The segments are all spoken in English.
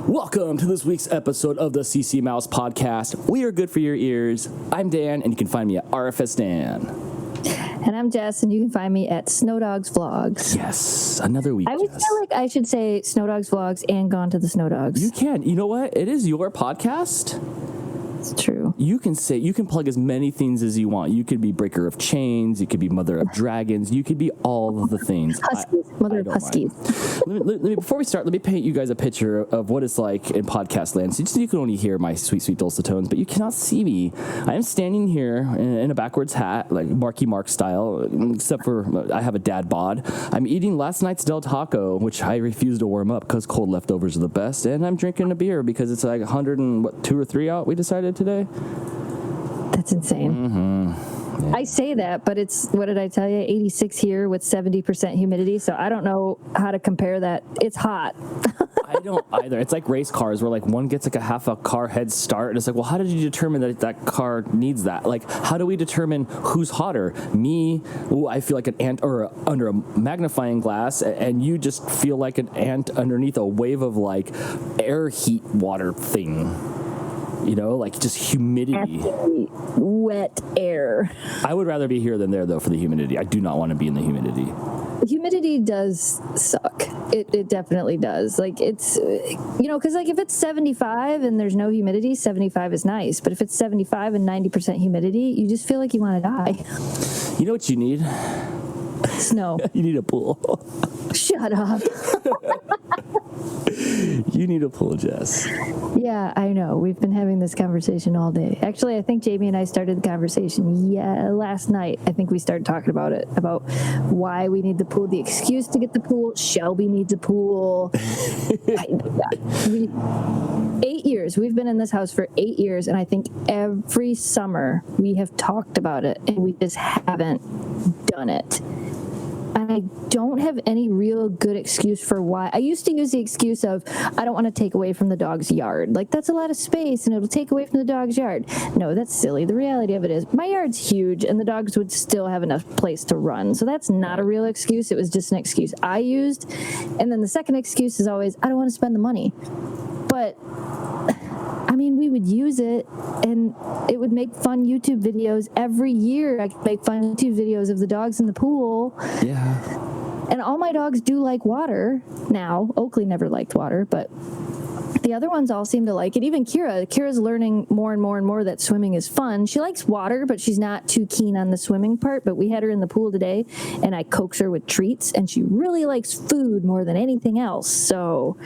Welcome to this week's episode of the CC Mouse Podcast. We are good for your ears. I'm Dan, and you can find me at RFS Dan. And I'm Jess, and you can find me at Snow Dogs Vlogs. Yes, another week, I would Jess. feel like I should say Snow Dogs Vlogs and Gone to the Snow Dogs. You can. You know what? It is your podcast. It's true. You can plug as many things as you want. You could be Breaker of Chains. You could be Mother of Dragons. You could be all of the things. Huskies. Mother of Huskies. Let me, before we start, let me paint you guys a picture of what it's like in podcast land. So you can only hear my sweet, sweet dulcet tones, but you cannot see me. I am standing here in a backwards hat, like Marky Mark style, except for I have a dad bod. I'm eating last night's Del Taco, which I refuse to warm up because cold leftovers are the best, and I'm drinking a beer because it's like 102 or 3 out, we decided today. That's insane. Mm-hmm. Yeah. I say that, but it's, what did I tell you? 86 here with 70% humidity. So I don't know how to compare that. It's hot. I don't either. It's like race cars where like one gets like a half a car head start, and it's like, well, how did you determine that that car needs that? Like, how do we determine who's hotter? Me, ooh, I feel like an ant or under a magnifying glass, and you just feel like an ant underneath a wave of like air heat water thing. You know, like just humidity. Wet air. I would rather be here than there, though, for the humidity. I do not want to be in the humidity. Humidity does suck. It definitely does. Like, it's, because like if it's 75 and there's no humidity, 75 is nice. But if it's 75 and 90% humidity, you just feel like you want to die. You know what you need? Snow. You need a pool. Shut up. You need a pool, Jess. Yeah, I know. We've been having this conversation all day. Actually, I think Jamie and I started the conversation last night. I think we started talking about it, about why we need the pool, the excuse to get the pool. Shelby needs a pool. 8 years. We've been in this house for 8 years, and I think every summer we have talked about it, and we just haven't done it. And I don't have any real good excuse for why. I used to use the excuse of, I don't want to take away from the dog's yard. Like, that's a lot of space, and it'll take away from the dog's yard. No, that's silly. The reality of it is, my yard's huge, and the dogs would still have enough place to run. So that's not a real excuse. It was just an excuse I used. And then the second excuse is always, I don't want to spend the money. But I mean, we would use it, and it would make fun YouTube videos every year. I could make fun YouTube videos of the dogs in the pool. Yeah. And all my dogs do like water now. Oakley never liked water, but the other ones all seem to like it. Even Kira's learning more and more and more that swimming is fun. She likes water, but she's not too keen on the swimming part. But we had her in the pool today, and I coax her with treats, and she really likes food more than anything else. So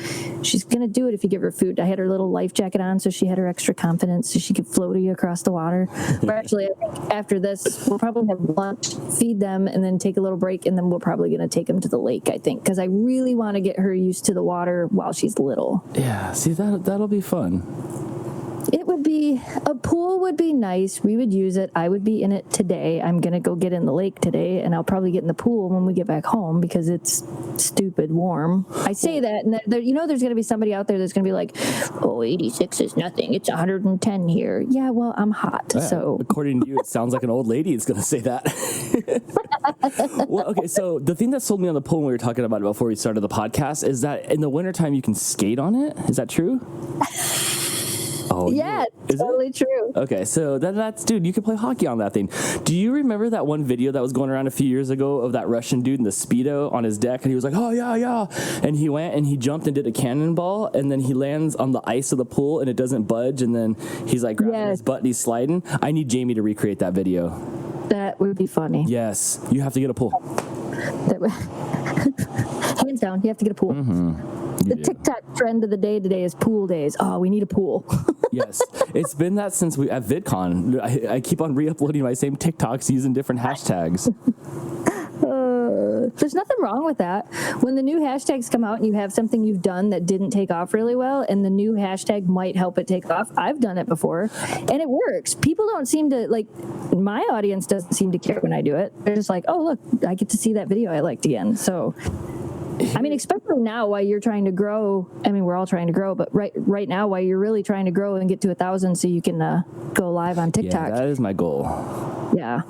she's going to do it if you give her food. I had her little life jacket on, so she had her extra confidence, so she could floaty across the water. But actually, I think after this, we'll probably have lunch, feed them, and then take a little break, and then we're probably going to take them to the lake, I think, because I really want to get her used to the water while she's little. Yeah, see, that'll be fun. It would be, a pool would be nice. We would use it. I would be in it today. I'm going to go get in the lake today, and I'll probably get in the pool when we get back home because it's stupid warm. I say that, and there's going to be somebody out there that's going to be like, oh, 86 is nothing. It's 110 here. Yeah, well, I'm hot, so. According to you, it sounds like an old lady is going to say that. Well, okay, so the thing that sold me on the pool when we were talking about it before we started the podcast is that in the wintertime you can skate on it. Is that true? Oh, yeah, it's totally true. Okay, so that's, dude, you can play hockey on that thing. Do you remember that one video that was going around a few years ago of that Russian dude in the Speedo on his deck, and he was like, oh, yeah, and he went and he jumped and did a cannonball, and then he lands on the ice of the pool, and it doesn't budge, and then he's like grabbing his butt and he's sliding? I need Jamie to recreate that video. That would be funny. Yes, you have to get a pool. Hands down, you have to get a pool. Mm-hmm. The TikTok trend of the day today is pool days. Oh, we need a pool. Yes. It's been that since at VidCon. I keep on re-uploading my same TikToks using different hashtags. There's nothing wrong with that. When the new hashtags come out and you have something you've done that didn't take off really well, and the new hashtag might help it take off, I've done it before, and it works. People don't seem to, like, my audience doesn't seem to care when I do it. They're just like, oh, look, I get to see that video I liked again. So, I mean, especially now while you're trying to grow. I mean, we're all trying to grow, but right now while you're really trying to grow and get to 1,000 so you can go live on TikTok. Yeah, that is my goal. Yeah.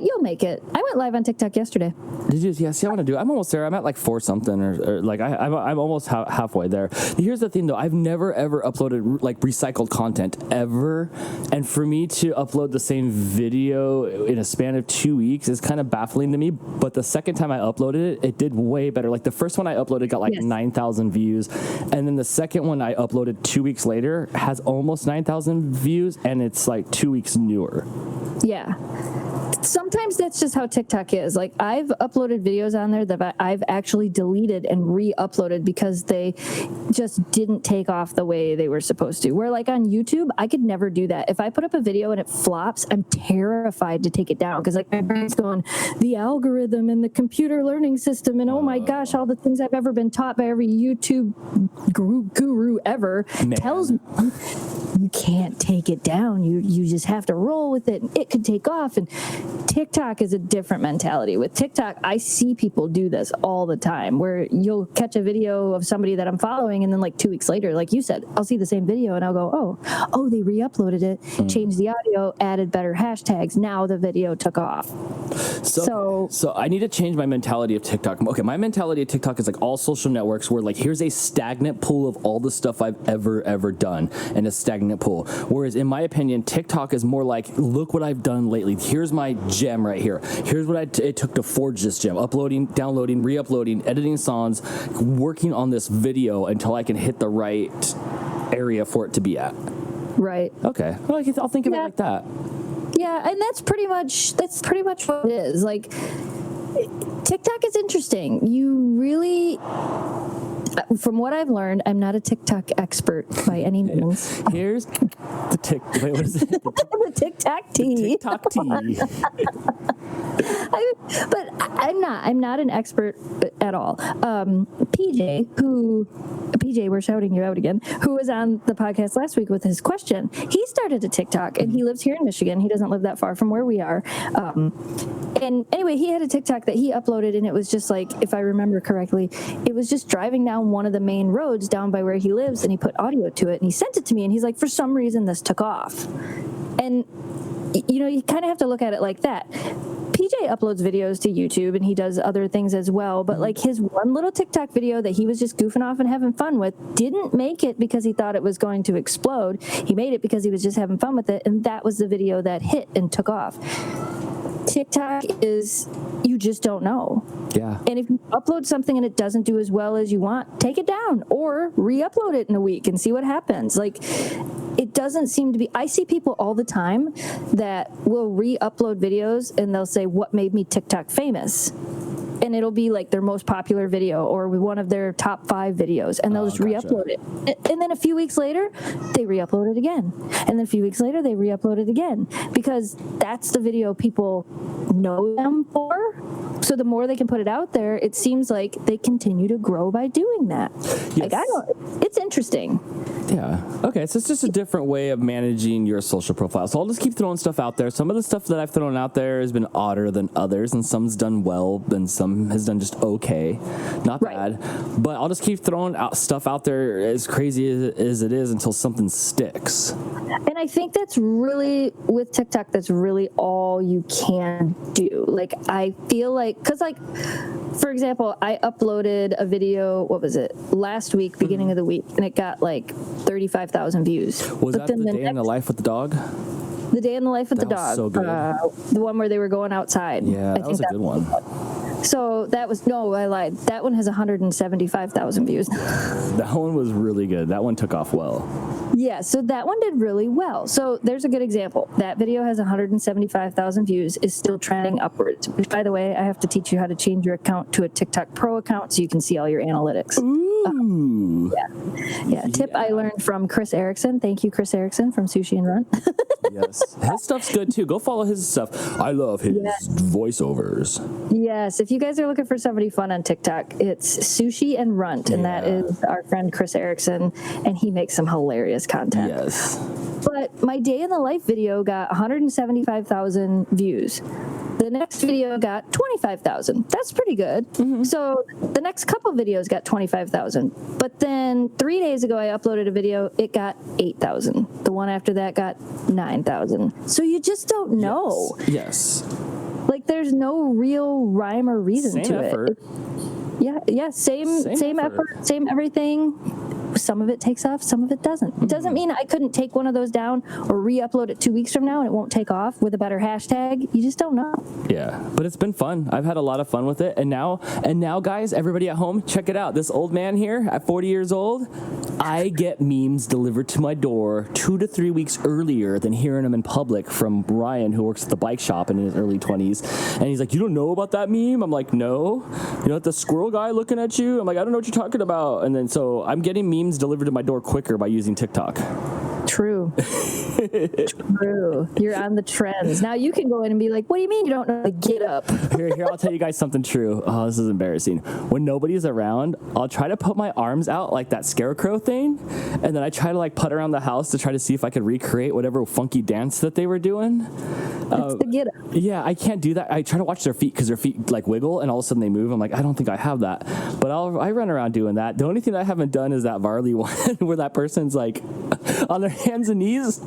you'll make it. I went live on TikTok yesterday. Did you? Yeah, see, I want to do. I'm almost there. I'm at like 4 something, or like I'm almost halfway there. Here's the thing, though. I've never ever uploaded like recycled content ever, and for me to upload the same video in a span of 2 weeks is kind of baffling to me. But the second time I uploaded it, it did way better. Like the first one I uploaded got like 9,000 views, and then the second one I uploaded 2 weeks later has almost 9,000 views, and it's like 2 weeks newer. Yeah. Sometimes that's just how TikTok is. Like, I've uploaded videos on there that I've actually deleted and re-uploaded because they just didn't take off the way they were supposed to. Where, like, on YouTube, I could never do that. If I put up a video and it flops, I'm terrified to take it down because, like, my brain's going, the algorithm and the computer learning system and, oh my gosh, all the things I've ever been taught by every YouTube guru ever tells me you can't take it down. You just have to roll with it, and it could take off. And TikTok is a different mentality. With TikTok, I see people do this all the time where you'll catch a video of somebody that I'm following, and then like 2 weeks later, like you said, I'll see the same video and I'll go, oh, they re-uploaded it, changed the audio, added better hashtags. Now the video took off. So I need to change my mentality of TikTok. Okay, my mentality of TikTok is like all social networks where like here's a stagnant pool of all the stuff I've ever done, and a stagnant pool. Whereas in my opinion, TikTok is more like, look what I've done lately. Here's my gem right here. Here's what it took to forge this gem. Uploading, downloading, re-uploading, editing songs, working on this video until I can hit the right area for it to be at. Right. Okay. Well, I'll think of it like that. Yeah, and that's pretty much what it is. Like, TikTok is interesting. You really, from what I've learned, I'm not a TikTok expert by any means. Here's the wait, what is it? The TikTok tea. TikTok tea. But I'm not an expert at all. PJ, we're shouting you out again, who was on the podcast last week with his question. He started a TikTok, and he lives here in Michigan. He doesn't live that far from where we are. And anyway, he had a TikTok that he uploaded, and it was just like, if I remember correctly, it was just driving down one of the main roads down by where he lives, and he put audio to it, and he sent it to me, and he's like, for some reason, this took off. And, you know, you kind of have to look at it like that. PJ uploads videos to YouTube, and he does other things as well, but like his one little TikTok video that he was just goofing off and having fun with didn't make it because he thought it was going to explode. He made it because he was just having fun with it, and that was the video that hit and took off. TikTok is, you just don't know. Yeah. And if you upload something and it doesn't do as well as you want, take it down or re-upload it in a week and see what happens. Like, it doesn't seem to be, I see people all the time that will re-upload videos and they'll say, what made me TikTok famous? And it'll be like their most popular video or one of their top 5 videos, and they'll just re-upload it. And then a few weeks later, they re-upload it again. And then a few weeks later, they re-upload it again, because that's the video people know them for. So the more they can put it out there, it seems like they continue to grow by doing that. Yes. Like, it's interesting. Yeah. Okay. So it's just a different way of managing your social profile. So I'll just keep throwing stuff out there. Some of the stuff that I've thrown out there has been odder than others, and some's done well, and some has done just okay. Not bad. But I'll just keep throwing out stuff out there as crazy as it is until something sticks. And I think that's really, with TikTok, that's really all you can do. Like, I feel like, because, like, for example, I uploaded a video, what was it, last week, beginning of the week, and it got like 35,000 views. Was that the day in the life with the dog? The day in the life with the dog. So good. The one where they were going outside. Yeah, that was a good one. So that was, no, I lied. That one has 175,000 views. That one was really good. That one took off well. Yeah, so that one did really well. So there's a good example. That video has 175,000 views, is still trending upwards. Which, by the way, I have to teach you how to change your account to a TikTok Pro account so you can see all your analytics. Ooh. Yeah. Tip I learned from Chris Erickson. Thank you, Chris Erickson from Sushi and Run. Yes. His stuff's good, too. Go follow his stuff. I love his voiceovers. Yes. If you guys are looking for somebody fun on TikTok, it's Sushi and Runt, and that is our friend Chris Erickson, and he makes some hilarious content. Yes. But my day in the life video got 175,000 views. The next video got 25,000. That's pretty good. Mm-hmm. So the next couple videos got 25,000. But then 3 days ago, I uploaded a video. It got 8,000. The one after that got 9,000. So you just don't know. Yes. Like, there's no real rhyme or reason Same to effort. it. Yeah, same effort, same everything. Some of it takes off, some of it doesn't. It doesn't mean I couldn't take one of those down or re-upload it 2 weeks from now and it won't take off with a better hashtag. You just don't know. Yeah, but it's been fun. I've had a lot of fun with it. And now, guys, everybody at home, check it out. This old man here at 40 years old, I get memes delivered to my door 2 to 3 weeks earlier than hearing them in public from Ryan, who works at the bike shop in his early 20s. And he's like, you don't know about that meme? I'm like, no. You know, the squirrel guy looking at you? I'm like, I don't know what you're talking about. And then so I'm getting memes delivered to my door quicker by using TikTok. True. True. You're on the trends. Now you can go in and be like, what do you mean you don't know the get up? Here, I'll tell you guys something true. Oh, this is embarrassing. When nobody's around, I'll try to put my arms out like that scarecrow thing, and then I try to like putt around the house to try to see if I could recreate whatever funky dance that they were doing. That's the get up. Yeah, I can't do that. I try to watch their feet because their feet like wiggle and all of a sudden they move. I'm like, I don't think I have that. But I run around doing that. The only thing I haven't done is that Varley one where that person's like on their hands and knees.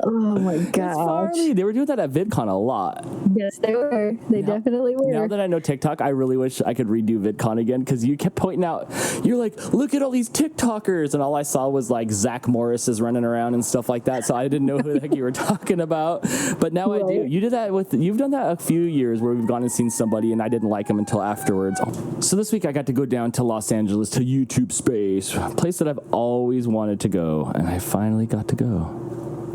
Oh my gosh. Varley. They were doing that at VidCon a lot. Yes, they were. They definitely were. Now that I know TikTok, I really wish I could redo VidCon again because you kept pointing out, you're like, look at all these TikTokers. And all I saw was like Zach Morris is running around and stuff like that. So I didn't know who the heck you were talking about. But now I do. You've done that a few years where we've gone and seen somebody and I didn't like them until afterwards. So this week I got to go down to Los Angeles to YouTube Space, a place that I've always wanted to go. And I finally got to go.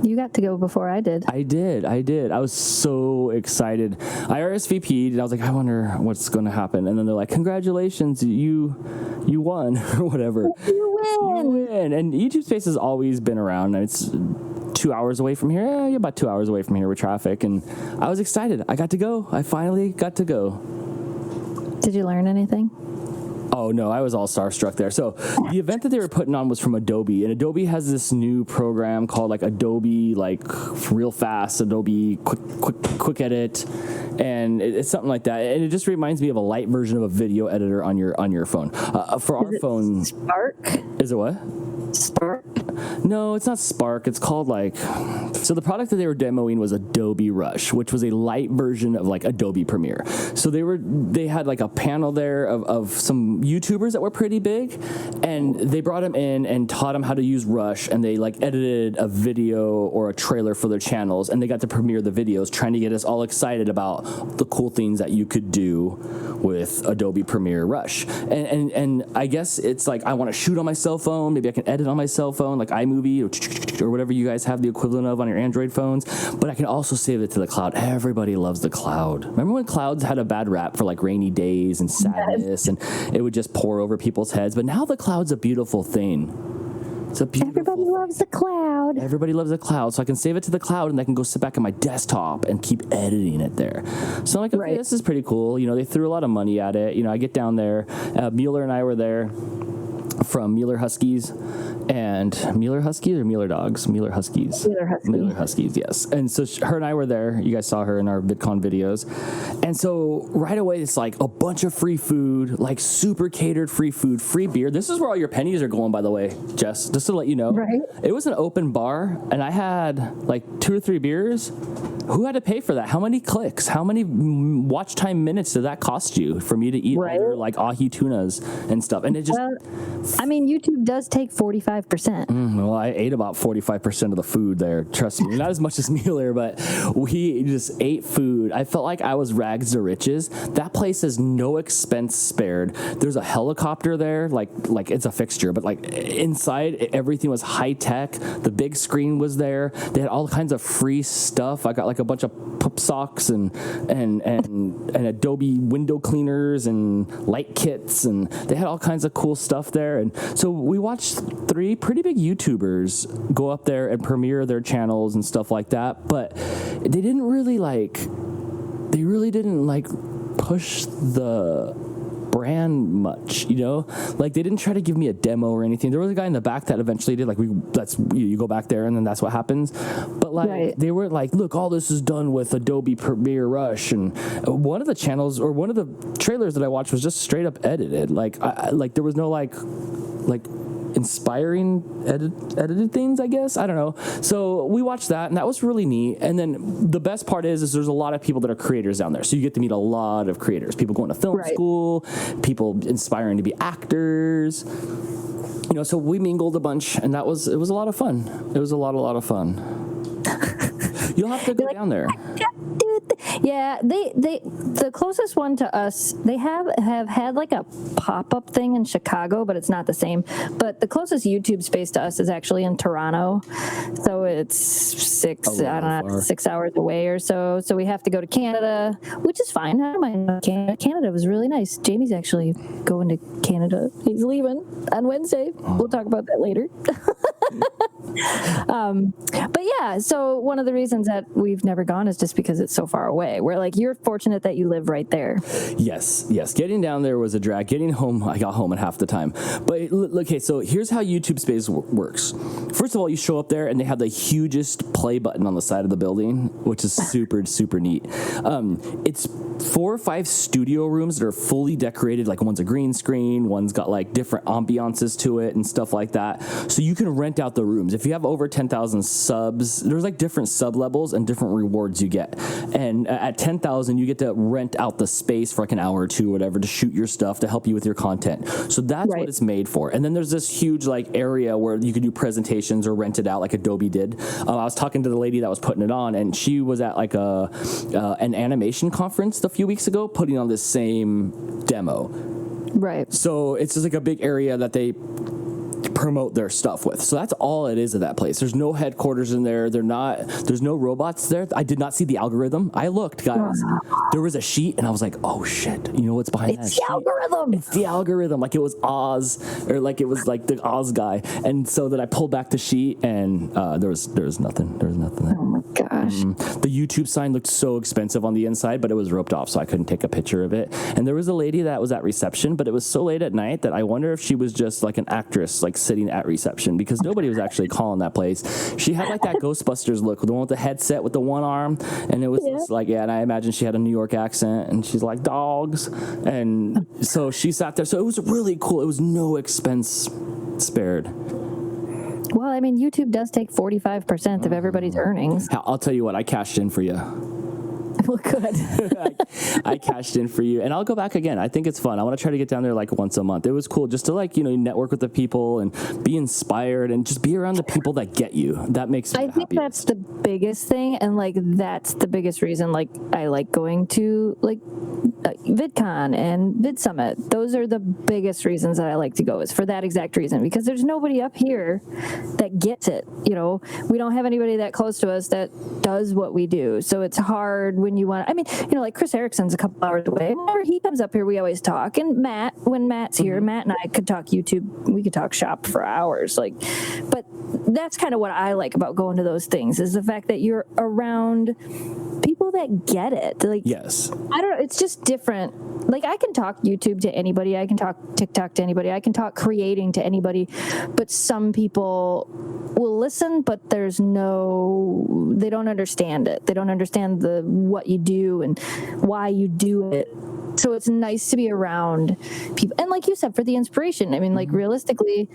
You got to go before I did. I did. I was so excited. I RSVP'd and I was like, I wonder what's going to happen. And then they're like, congratulations, you won or whatever. You win. And YouTube Space has always been around. And it's 2 hours away from here. Yeah, about 2 hours away from here with traffic. And I was excited. I got to go. I finally got to go. Did you learn anything? Oh, no, I was all starstruck there. So the event that they were putting on was from Adobe. And Adobe has this new program called like Adobe, like real fast, Adobe quick edit. And it's something like that. And it just reminds me of a light version of a video editor on your phone. For our phone. Spark? Is it what? Spark? No, it's not Spark. It's called like... So the product that they were demoing was Adobe Rush, which was a light version of like Adobe Premiere. So they had like a panel there of some YouTubers that were pretty big, and they brought them in and taught them how to use Rush, and they like edited a video or a trailer for their channels, and they got to premiere the videos, trying to get us all excited about the cool things that you could do with Adobe Premiere Rush. And I guess it's like I want to shoot on my cell phone, maybe I can edit on my cell phone, like iMovie or whatever you guys have the equivalent of on your Android phones, but I can also save it to the cloud. Everybody loves the cloud. Remember when clouds had a bad rap for like rainy days and sadness, and it would just pour over people's heads? But now the cloud's a beautiful thing. It's a beautiful. Everybody loves the cloud. Everybody loves the cloud, so I can save it to the cloud, and I can go sit back on my desktop and keep editing it there. So I'm like, okay, This is pretty cool. You know, they threw a lot of money at it. You know, I get down there. Meeler and I were there from Meeler Huskies. And Meeler Huskies or Meeler Dogs? Meeler Huskies. Meeler Huskies, yes. And so her and I were there. You guys saw her in our VidCon videos. And so right away, it's like a bunch of free food, like super catered free food, free beer. This is where all your pennies are going, by the way, Jess, just to let you know. Right. It was an open bar, and I had like 2 or 3 beers. Who had to pay for that? How many clicks? How many watch time minutes did that cost you for me to eat other like ahi tunas and stuff? And it just... I mean, YouTube does take 45%. Well, I ate about 45% of the food there. Trust me. Not as much as Meeler, but we just ate food. I felt like I was rags to riches. That place has no expense spared. There's a helicopter there, like it's a fixture, but like inside, everything was high tech. The big screen was there. They had all kinds of free stuff. I got like a bunch of pup socks and Adobe window cleaners and light kits, and they had all kinds of cool stuff there. And so we watched 3 pretty big YouTubers go up there and premiere their channels and stuff like that, but they really didn't push the brand much, you know? Like, they didn't try to give me a demo or anything. There was a guy in the back that eventually did, like, you go back there and then that's what happens. But, like, They weren't like, look, all this is done with Adobe Premiere Rush. And one of the channels, or one of the trailers that I watched was just straight up edited. Like, there was no, like inspiring edited things, I guess. I don't know. So we watched that, and that was really neat. And then the best part is there's a lot of people that are creators down there. So you get to meet a lot of creators, people going to film school, people inspiring to be actors. So we mingled a bunch, and it was a lot of fun. It was a lot of fun. You'll have to go down there. Yeah, the closest one to us, they have had like a pop-up thing in Chicago, but it's not the same. But the closest YouTube space to us is actually in Toronto, so it's 6 hours away or so. So we have to go to Canada, which is fine. I don't mind Canada. Canada was really nice. Jamie's actually going to Canada. He's leaving on Wednesday. We'll talk about that later. But yeah, so one of the reasons that we've never gone is just because it's so far away. We're like, you're fortunate that you live right there. Yes. Getting down there was a drag. Getting home, I got home in half the time. But okay, so here's how YouTube Space works. First of all, you show up there and they have the hugest play button on the side of the building, which is super, super neat. It's 4 or 5 studio rooms that are fully decorated. Like one's a green screen, one's got like different ambiances to it and stuff like that. So you can rent out the rooms. If you have over 10,000 subs, there's like different sub levels and different rewards you get. And at 10,000, you get to rent out the space for like an hour or two, or whatever, to shoot your stuff, to help you with your content. So that's what it's made for. And then there's this huge like area where you can do presentations or rent it out, like Adobe did. I was talking to the lady that was putting it on, and she was at like an animation conference a few weeks ago, putting on this same demo. Right. So it's just like a big area that they promote their stuff with. So that's all it is at that place. There's no headquarters in there. There's no robots there. I did not see the algorithm. I looked, guys. There was a sheet, and I was like, oh shit, you know what's behind that sheet? It's the algorithm. It's the algorithm. Like it was Oz, or like it was like the Oz guy. And so that I pulled back the sheet, and there was nothing. There was nothing there. Oh my gosh. The YouTube sign looked so expensive on the inside, but it was roped off, so I couldn't take a picture of it. And there was a lady that was at reception, but it was so late at night that I wonder if she was just like an actress, like sitting at reception, because nobody was actually calling that place. She had like that Ghostbusters look, the one with the headset with the one arm, and it was just like, and I imagine she had a New York accent, and she's like, dogs. And so she sat there. So it was really cool. It was no expense spared. Well, I mean, YouTube does take 45% of everybody's earnings. I'll tell you what, I cashed in for you. Well, good. I cashed in for you, and I'll go back again. I think it's fun. I want to try to get down there like once a month. It was cool just to like, network with the people and be inspired and just be around the people that get you. That makes me I think that's the biggest thing, and like that's the biggest reason like I like going to like VidCon and VidSummit. Those are the biggest reasons that I like to go, is for that exact reason, because there's nobody up here that gets it. We don't have anybody that close to us that does what we do, so it's hard when you want. I mean, like Chris Erickson's a couple hours away. Whenever he comes up here, we always talk. And Matt, when Matt's here, Matt and I could talk YouTube. We could talk shop for hours. But that's kind of what I like about going to those things, is the fact that you're around people that get it. Like, yes, I don't know. It's just different. Like, I can talk YouTube to anybody. I can talk TikTok to anybody. I can talk creating to anybody. But some people will listen, but they don't understand it. They don't understand what you do and why you do it. So it's nice to be around people. And like you said, for the inspiration, I mean, like realistically,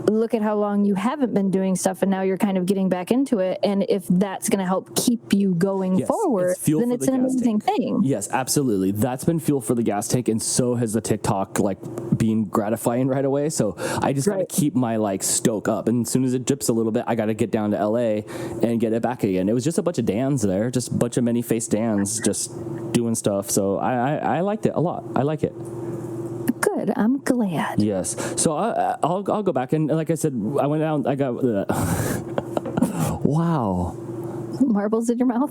look at how long you haven't been doing stuff, and now you're kind of getting back into it. And if that's going to help keep you going forward, then it's an amazing thing. Yes, absolutely. That's been fuel for the gas tank, and so has the TikTok like being gratifying right away. So I just got to keep my like stoke up, and as soon as it dips a little bit, I got to get down to LA and get it back again. It was just a bunch of Dans there, just a bunch of many-faced Dans just doing stuff. So I liked it a lot. I like it. Good. I'm glad. Yes. So I'll go back, and like I said, I went down. I got wow. Marbles in your mouth.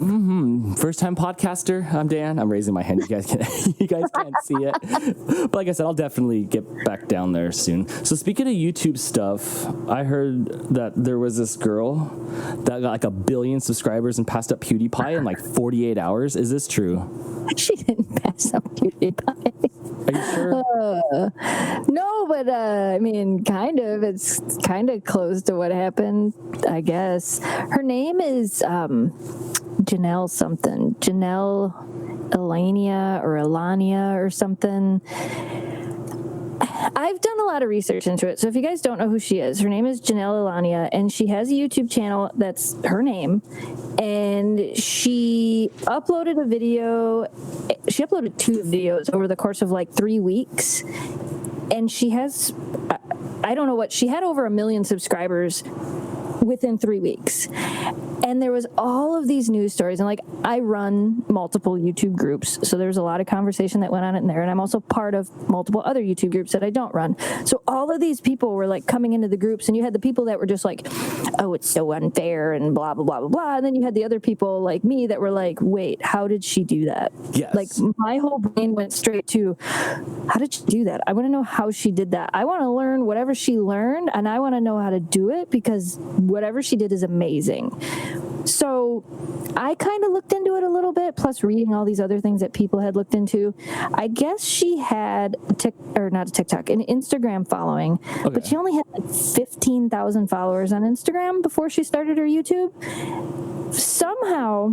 First time podcaster. I'm Dan. I'm raising my hand. You guys can't see it. But like I said, I'll definitely get back down there soon. So speaking of YouTube stuff, I heard that there was this girl that got like 1 billion subscribers and passed up PewDiePie in like 48 hours. Is this true? She didn't pass up PewDiePie. Are you sure? No, but I mean, kind of. It's kind of close to what happened, I guess. Her name is Jennelle something. Jennelle Eliana or something. I've done a lot of research into it. So if you guys don't know who she is, her name is Jennelle Eliana, and she has a YouTube channel that's her name. And she uploaded a video. She uploaded 2 videos over the course of like 3 weeks. And she has, I don't know what, she had over 1 million subscribers within 3 weeks. And there was all of these news stories. And like, I run multiple YouTube groups. So there's a lot of conversation that went on in there. And I'm also part of multiple other YouTube groups that I don't run. So all of these people were like coming into the groups, and you had the people that were just like, oh, it's so unfair and blah, blah, blah, blah, blah. And then you had the other people like me that were like, wait, how did she do that? Yes. Like my whole brain went straight to, how did she do that? I want to know how she did that. I want to learn whatever she learned, and I want to know how to do it, because whatever she did is amazing. So I kind of looked into it a little bit, plus reading all these other things that people had looked into. I guess she had an Instagram following, but she only had like 15,000 followers on Instagram before she started her YouTube. Somehow,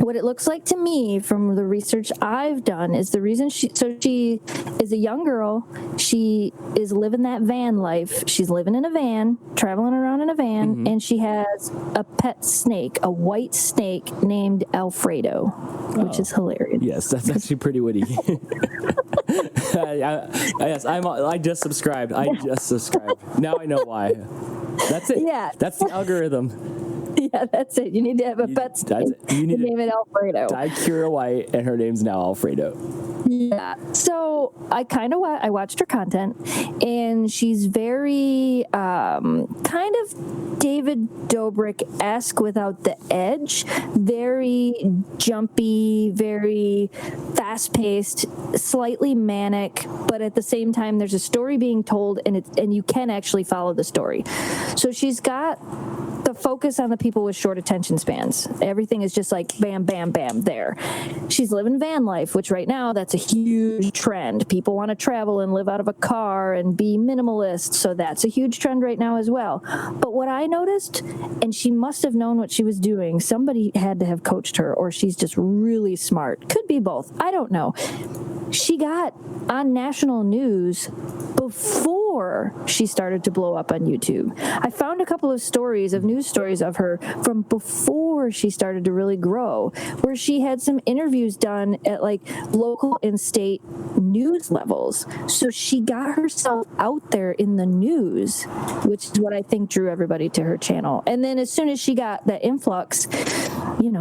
what it looks like to me from the research I've done is the reason she is a young girl. She is living that van life. She's living in a van, traveling around in a van, and she has a pet snake, a white snake named Alfredo, which is hilarious. Yes, that's actually pretty witty. Yes, I just subscribed. Now I know why. That's it. Yeah. That's the algorithm. Yeah, that's it. You need to have a pet snake. You need to name it Alfredo. Dye Kira White, and her name's now Alfredo. Yeah. So I watched her content, and she's very kind of David Dobrik-esque without the edge. Very jumpy, very fast-paced, slightly manic, but at the same time, there's a story being told, and you can actually follow the story. So she's got the focus on the people with short attention spans. Everything is just like bam, bam, bam, there. She's living van life, which right now that's a huge trend. People want to travel and live out of a car and be minimalist. So that's a huge trend right now as well. But what I noticed, and she must have known what she was doing, somebody had to have coached her, or she's just really smart. Could be both. I don't know. She got on national news before she started to blow up on YouTube. I found a couple of news stories of her from before she started to really grow, where she had some interviews done at like local and state news levels. So she got herself out there in the news, which is what I think drew everybody to her channel. And then as soon as she got that influx,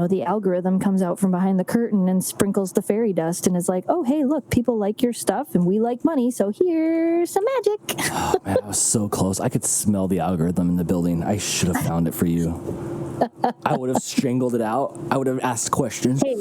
the algorithm comes out from behind the curtain and sprinkles the fairy dust and is like, oh, hey, look, people like your stuff and we like money, so here's some magic. Oh, man, I was so close. I could smell the algorithm in the building. I should have found it for you. I would have strangled it out. I would have asked questions. Hey,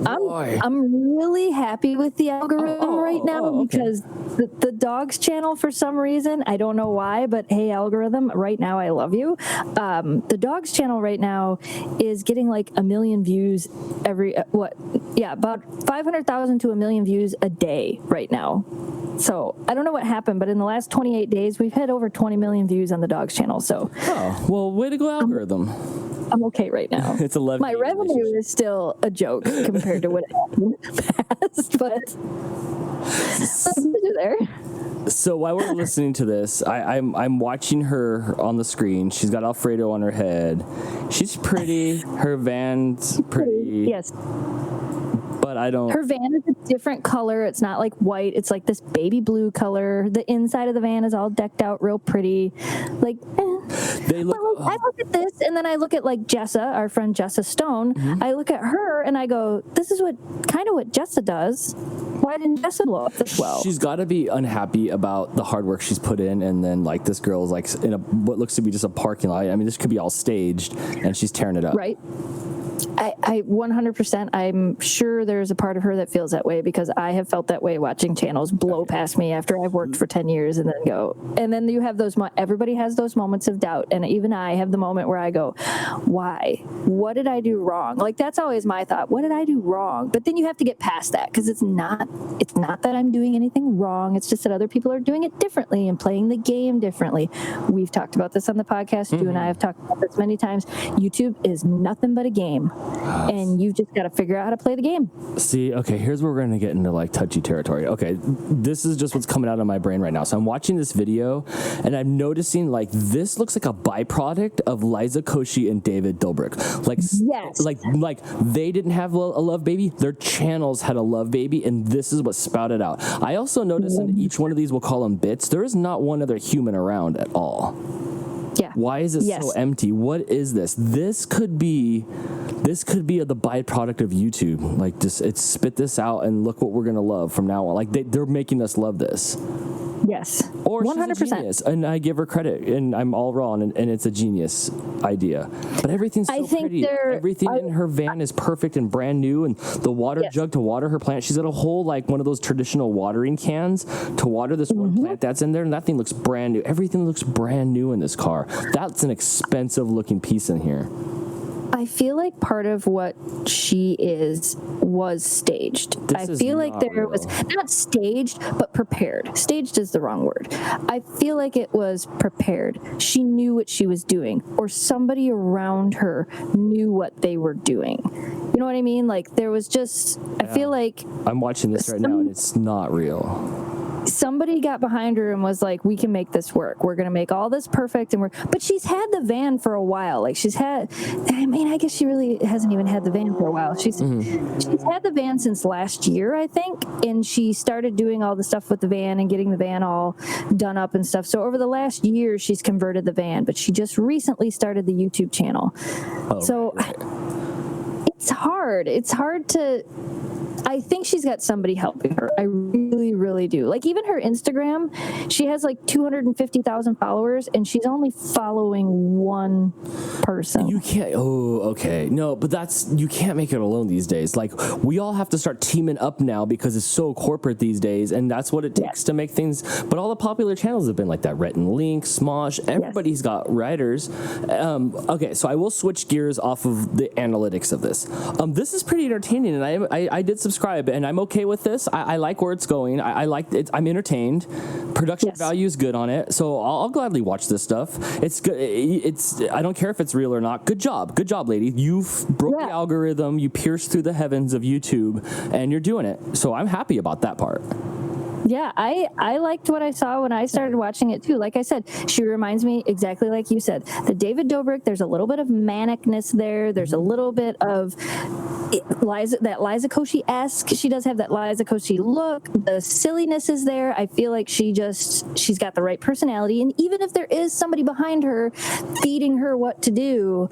I'm really happy with the algorithm right now because the dog's channel, for some reason, I don't know why, but hey, algorithm, right now I love you. The dog's channel right now is getting like 1 million views about 500,000 to 1 million views a day right now. So I don't know what happened, but in the last 28 days, we've had over 20 million views on the dog's channel. So, way to go, algorithm. I'm okay right now. It's 11. My revenue is still a joke compared to what it happened in the past, but there. So while we're listening to this, I'm watching her on the screen. She's got Alfredo on her head. She's pretty. Her van's pretty. Yes. But I don't. Her van is a different color. It's not like white. It's like this baby blue color. The inside of the van is all decked out real pretty. Like, I look at this, and then I look at like Jessa, our friend Jessa Stone. Mm-hmm. I look at her, and I go, this is what Jessa does. Why didn't Jessa blow up this well? She's got to be unhappy about the hard work she's put in, and then like this girl is like in what looks to be just a parking lot. I mean, this could be all staged, and she's tearing it up. Right. I 100%, I'm sure there's a part of her that feels that way, because I have felt that way watching channels blow past me after I've worked for 10 years and then go. And then you have everybody has those moments of doubt. And even I have the moment where I go, why? What did I do wrong? Like, that's always my thought. What did I do wrong? But then you have to get past that, because it's not that I'm doing anything wrong. It's just that other people are doing it differently and playing the game differently. We've talked about this on the podcast. Mm-hmm. You and I have talked about this many times. YouTube is nothing but a game. game, and you just got to figure out how to play the game. See, okay, here's where we're going to get into like touchy territory. Okay, this is just what's coming out of my brain right now. So I'm watching this video, and I'm noticing like this looks like a byproduct of Liza Koshy and David Dobrik. Like, Yes. like they didn't have a love baby. Their channels had a love baby, and this is what spouted out. I also noticed in each one of these, we'll call them bits, there is not one other human around at all. Yeah. Why is it so empty? What is this? This could be the byproduct of YouTube. Like, just it's spit this out and look what we're gonna love from now on. Like they're making us love this. Yes. Or 100%. she's a genius, and I give her credit, and I'm all wrong, and it's a genius idea. But everything's so pretty. Everything in her van is perfect and brand new, and the water jug to water her plant. She's got a whole, like, one of those traditional watering cans to water this one plant that's in there, and that thing looks brand new. Everything looks brand new in this car. That's an expensive looking piece in here. I feel like part of what she was staged. I feel like there was not staged, but prepared. Staged is the wrong word. I feel like it was prepared. She knew what she was doing, or somebody around her knew what they were doing. You know what I mean? Like, there was just, I feel like I'm watching this right now, and it's not real. Somebody got behind her and was like, we can make this work. We're going to make all this perfect. But she's had the van for a while. Like, I guess she really hasn't even had the van for a while. She's had the van since last year, I think. And she started doing all the stuff with the van and getting the van all done up and stuff. So over the last year, she's converted the van, but she just recently started the YouTube channel. It's hard. It's hard to, I think she's got somebody helping her. I really, really do. Like, even her Instagram, she has like 250,000 followers, and she's only following one person. You can't. Oh, okay. No, but you can't make it alone these days. Like, we all have to start teaming up now because it's so corporate these days, and that's what it takes to make things. But all the popular channels have been like that. Rhett and Link, Smosh, everybody's got writers. Okay, so I will switch gears off of the analytics of this. This is pretty entertaining, and I did subscribe, and I'm okay with this. I like where it's going. I like it. I'm entertained. Production value is good on it, so I'll gladly watch this stuff. It's good. I don't care if it's real or not. Good job, lady. You've broke the algorithm. You pierced through the heavens of YouTube, and you're doing it. So I'm happy about that part. Yeah, I liked what I saw when I started watching it too. Like I said, she reminds me exactly like you said. The David Dobrik, there's a little bit of manicness there. There's a little bit of Liza Koshy-esque. She does have that Liza Koshy look. The silliness is there. I feel like she's got the right personality. And even if there is somebody behind her feeding her what to do,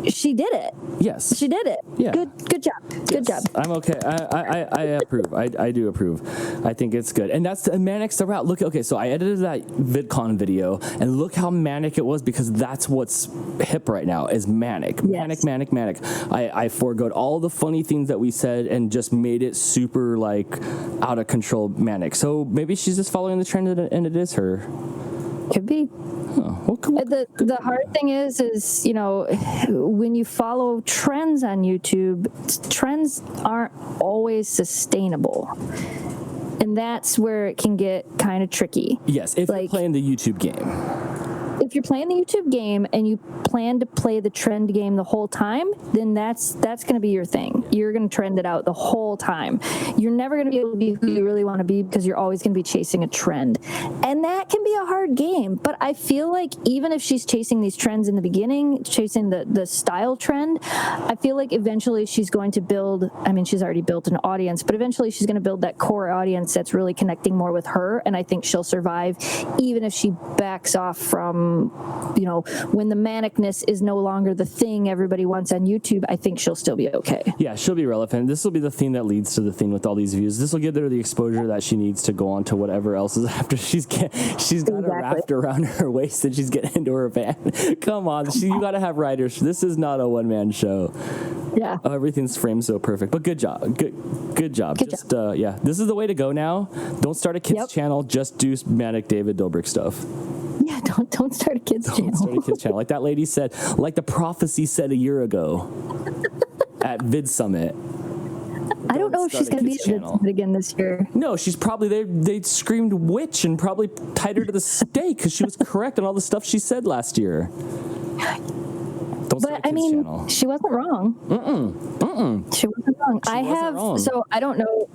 she did it. Yes. She did it. Yeah. Good job. Good job. I'm okay. I approve. I do approve. I think it's good. And that's Manic's the route. Look, okay, so I edited that VidCon video, and look how manic it was, because that's what's hip right now is manic. Yes. Manic. I foregoed all the funny things that we said and just made it super, like, out of control manic. So maybe she's just following the trend, and it is her. Could be. Oh, well, cool. The hard thing is, you know, when you follow trends on YouTube, trends aren't always sustainable. And that's where it can get kind of tricky. Yes, if you're playing the YouTube game. If you're playing the YouTube game and you plan to play the trend game the whole time, then that's going to be your thing. You're going to trend it out the whole time. You're never going to be able to be who you really want to be, because you're always going to be chasing a trend. And that can be a hard game. But I feel like even if she's chasing these trends in the beginning, chasing the style trend, I feel like eventually she's going to build, I mean, she's already built an audience, but eventually she's going to build that core audience that's really connecting more with her. And I think she'll survive even if she backs off from, you know, when the manicness is no longer the thing everybody wants on YouTube. I think she'll still be okay. Yeah, she'll be relevant. This will be the thing that leads to the thing with all these views. This will give her the exposure that she needs to go on to whatever else is after. She's got a raft around her waist and she's getting into her van. Come on, you got to have writers. This is not a one-man show. Yeah. Everything's framed so perfect. But good job. Good job. Yeah, this is the way to go now. Don't start a kids channel. Just do manic David Dobrik stuff. Yeah, don't start a kids channel. Don't start a kids channel. Like that lady said, like the prophecy said a year ago at Vid Summit. I don't know if she's going to be at Vid Summit again this year. No, she's probably, they screamed witch and probably tied her to the stake because she was correct on all the stuff she said last year. Don't But I mean, she wasn't wrong. She wasn't wrong. I don't know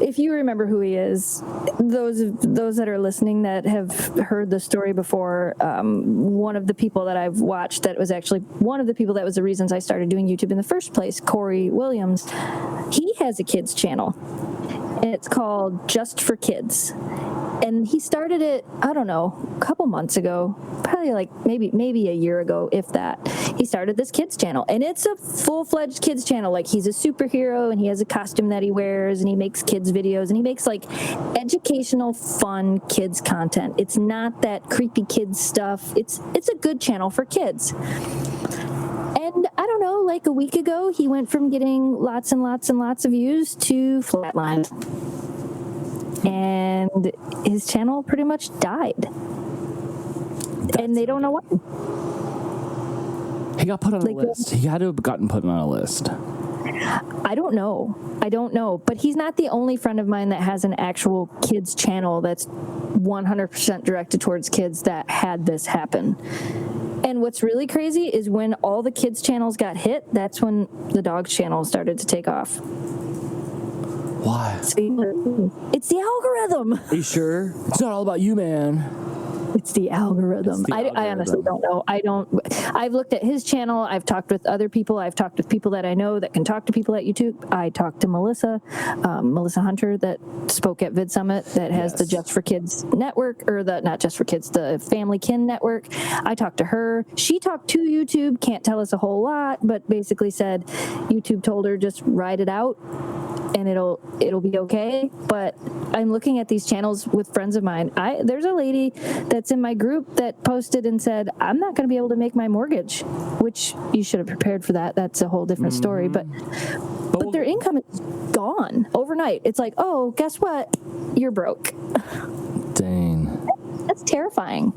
if you remember who he is. Those that are listening that have heard the story before, one of the people that I've watched that was actually one of the people that was the reasons I started doing YouTube in the first place, Corey Williams, he has a kids channel. And it's called Just for Kids. And he started it, I don't know, a couple months ago, probably like maybe a year ago, if that. He started this kids channel, and it's a full-fledged kids channel. Like, he's a superhero, and he has a costume that he wears, and he makes kids videos, and he makes like educational, fun kids content. It's not that creepy kids stuff. It's a good channel for kids. And I don't know, like a week ago, he went from getting lots and lots and lots of views to flatline. And his channel pretty much died. And they don't know why. He got put on a list. He had to have gotten put on a list. I don't know. But he's not the only friend of mine that has an actual kids channel that's 100% directed towards kids that had this happen. And what's really crazy is when all the kids channels got hit, that's when the dogs channel started to take off. Why? It's the algorithm. Are you sure? It's not all about you, man. It's the algorithm. I honestly don't know. I've looked at his channel. I've talked with other people. I've talked with people that I know that can talk to people at YouTube. I talked to Melissa Hunter that spoke at Vid Summit that has the Just for Kids network, or the not Just for Kids, the Family Kin network. I talked to her. She talked to YouTube. Can't tell us a whole lot, but basically said YouTube told her just ride it out and it'll be okay. But I'm looking at these channels with friends of mine. There's a lady that's in my group that posted and said, I'm not going to be able to make my mortgage, which you should have prepared for that. That's a whole different story. But their income is gone overnight. It's like, oh, guess what? You're broke. Dang. That's terrifying.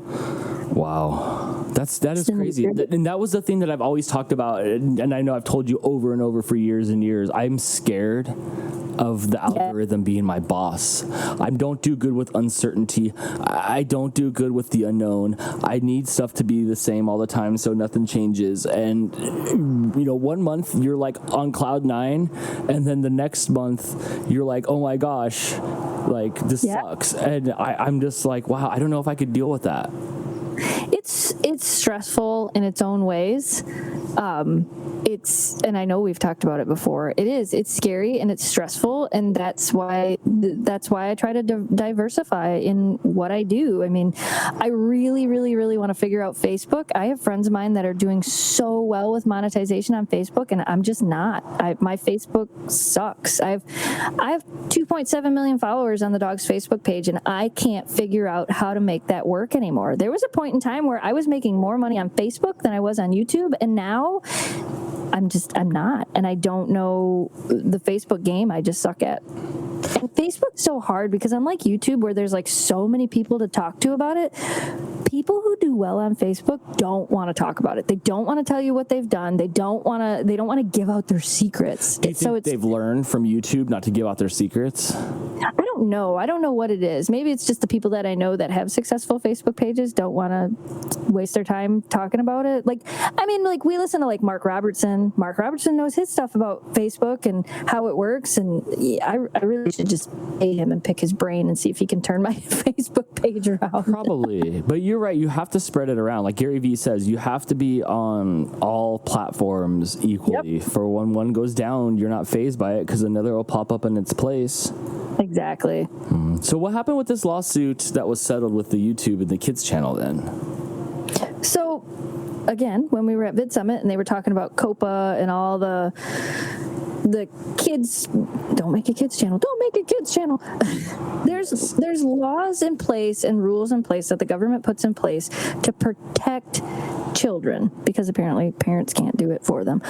Wow. That is crazy. And that was the thing that I've always talked about. And I know I've told you over and over for years and years. I'm scared of the algorithm being my boss. I don't do good with uncertainty. I don't do good with the unknown. I need stuff to be the same all the time so nothing changes. And, 1 month you're like on cloud 9, and then the next month you're like, oh my gosh, like this sucks. And I'm just like, wow, I don't know if I could deal with that. It's stressful in its own ways. And I know we've talked about it before. It's scary and it's stressful, and that's why I try to diversify in what I do. I mean, I really, really, really want to figure out Facebook. I have friends of mine that are doing so well with monetization on Facebook, and I'm just not. My Facebook sucks. I have 2.7 million followers on the dog's Facebook page, and I can't figure out how to make that work anymore. There was a point in time where I was making more money on Facebook than I was on YouTube, and now I'm not, and I don't know the Facebook game. I just suck at. And Facebook's so hard because unlike YouTube, where there's like so many people to talk to about it, people who do well on Facebook don't want to talk about it. They don't want to tell you what they've done. They don't want to give out their secrets. Do you think they've learned from YouTube not to give out their secrets? I don't know. I don't know what it is. Maybe it's just the people that I know that have successful Facebook pages don't want to waste their time talking about it. Like we listen to like Mark Robertson. Mark Robertson knows his stuff about Facebook and how it works. And I really should just pay him and pick his brain and see if he can turn my Facebook page around. Probably. But you're right. You have to spread it around. Like Gary Vee says, you have to be on all platforms equally. Yep. For when one goes down, you're not fazed by it because another will pop up in its place. Exactly. So what happened with this lawsuit that was settled with the YouTube and the kids channel then? So, again, when we were at Vid Summit and they were talking about COPA and all the kids, don't make a kids channel. There's laws in place and rules in place that the government puts in place to protect children, because apparently parents can't do it for them.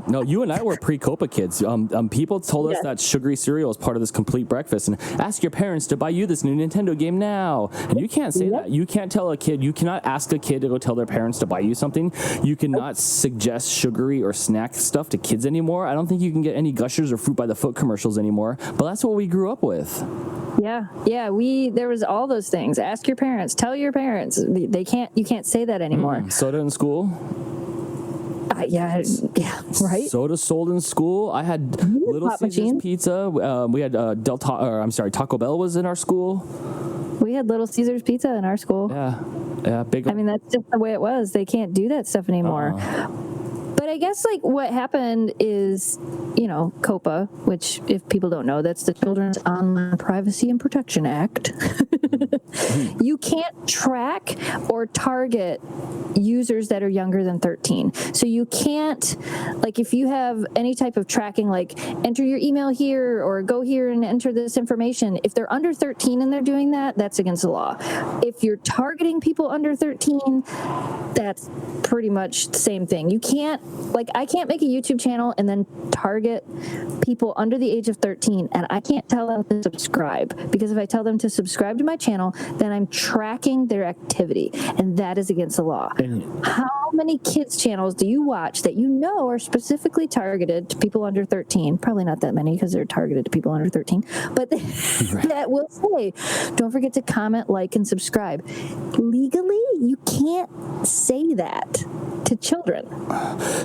No, you and I were pre-COPA kids. People told us that sugary cereal is part of this complete breakfast, and ask your parents to buy you this new Nintendo game now. And you can't say that. You can't tell a kid. You cannot ask a kid to go tell their parents to buy you something. You cannot suggest sugary or snack stuff to kids anymore. I don't think you can get any Gushers or Fruit by the Foot commercials anymore. But that's what we grew up with. Yeah. There was all those things. Ask your parents. Tell your parents. You can't say that anymore. Soda in school? Yeah, right. Soda sold in school. I had Little pop Caesars machine. pizza. We had Taco Bell was in our school. We had Little Caesars pizza in our school. Yeah, big. I mean, that's just the way it was. They can't do that stuff anymore. But I guess like what happened is, COPA, which if people don't know, that's the Children's Online Privacy and Protection Act. You can't track or target users that are younger than 13. So you can't, like, if you have any type of tracking, like enter your email here or go here and enter this information, if they're under 13 and they're doing that, that's against the law. If you're targeting people under 13, that's pretty much the same thing. You can't, like, I can't make a YouTube channel and then target people under the age of 13, and I can't tell them to subscribe, because if I tell them to subscribe to my channel, then I'm tracking their activity, and that is against the law. How many kids channels do you watch that you know are specifically targeted to people under 13? Probably not that many, because they're targeted to people under 13, but that will say, don't forget to comment, like, and subscribe. Legally, you can't say that to children.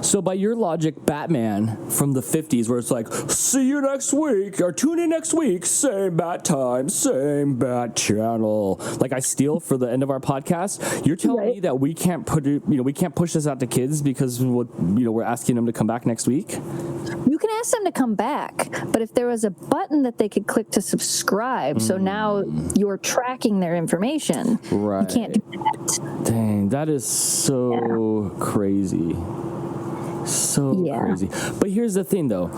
So by your logic, Batman from the 50s, where it's like, see you next week, or tune in next week, same bat time, same bat channel. Like I steal for the end of our podcast. You're telling me that we can't put it, we can't push this out to kids because we're asking them to come back next week? You can ask them to come back, but if there was a button that they could click to subscribe, so now you're tracking their information, you can't do that. Dang, that is so crazy. So crazy. But here's the thing, though.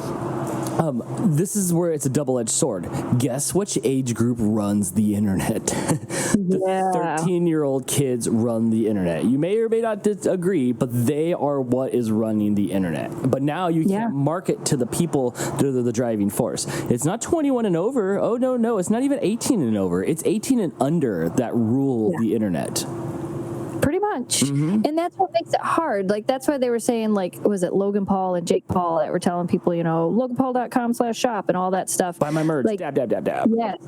This is where it's a double-edged sword. Guess which age group runs the internet? The 13-year-old kids run the internet. You may or may not agree, but they are what is running the internet. But now you can't market to the people that are the driving force. It's not 21 and over. Oh, no. It's not even 18 and over. It's 18 and under that rule the internet. Pretty much. And that's what makes it hard. Like, that's why they were saying, like, was it Logan Paul and Jake Paul that were telling people, loganpaul.com/shop and all that stuff. Buy my merch. Like, dab. Yes.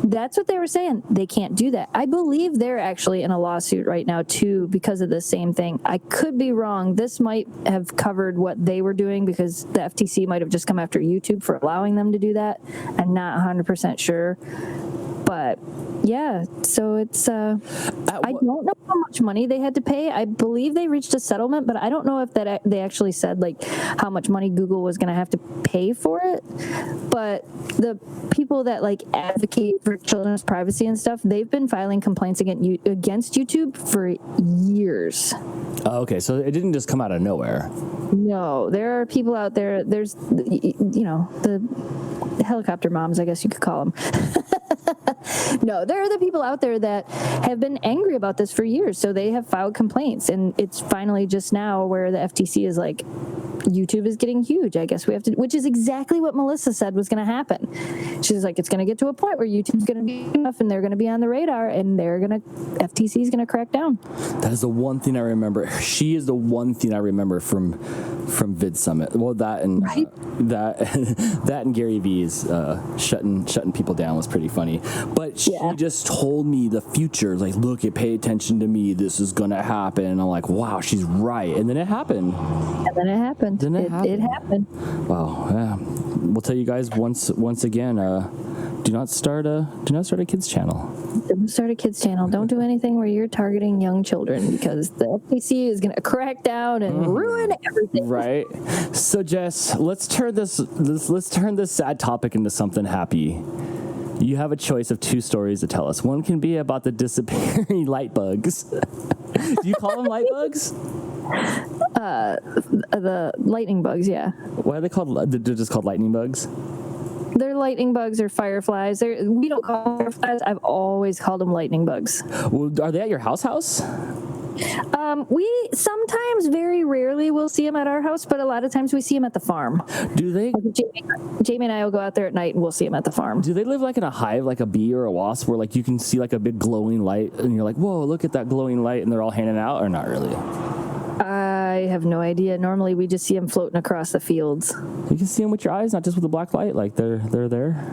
That's what they were saying. They can't do that. I believe they're actually in a lawsuit right now, too, because of the same thing. I could be wrong. This might have covered what they were doing, because the FTC might have just come after YouTube for allowing them to do that. I'm not 100% sure. But yeah, so it's I don't know how much money they had to pay. I believe they reached a settlement, but I don't know if that they actually said like how much money Google was going to have to pay for it. But the people that like advocate for children's privacy and stuff, they've been filing complaints against YouTube for years. Oh, okay, so it didn't just come out of nowhere. No, there are people out there. There's the helicopter moms, I guess you could call them. No, there are the people out there that have been angry about this for years, so they have filed complaints, and it's finally just now where the FTC is like, YouTube is getting huge. I guess we have to, which is exactly what Melissa said was going to happen. She's like, it's going to get to a point where YouTube's going to be enough, and they're going to be on the radar, and FTC is going to crack down. That is the one thing I remember. She is the one thing I remember from Vid Summit. Well, that and that and Gary V's shutting people down was pretty funny. But she just told me the future. Like, look, pay attention to me. This is gonna happen. And I'm like, wow, she's right. And then it happened. It happened. Wow. Yeah. We'll tell you guys once again. Do not start a kids channel. Don't start a kids channel. Don't do anything where you're targeting young children, because the FTC is going to crack down and ruin everything. Right. So Jess, let's turn this sad topic into something happy. You have a choice of two stories to tell us. One can be about the disappearing light bugs. Do you call them light bugs? The lightning bugs, yeah. Why are they called? They're just called lightning bugs? They're lightning bugs or fireflies. We don't call them fireflies. I've always called them lightning bugs. Well, are they at your house? We sometimes, very rarely, will see them at our house, but a lot of times we see them at the farm. Do they? Jamie and I will go out there at night and we'll see them at the farm. Do they live like in a hive, like a bee or a wasp, where like you can see like a big glowing light and you're like, whoa, look at that glowing light, and they're all hanging out, or not really? I have no idea. Normally we just see them floating across the fields. You can see them with your eyes, not just with the black light. Like they're there.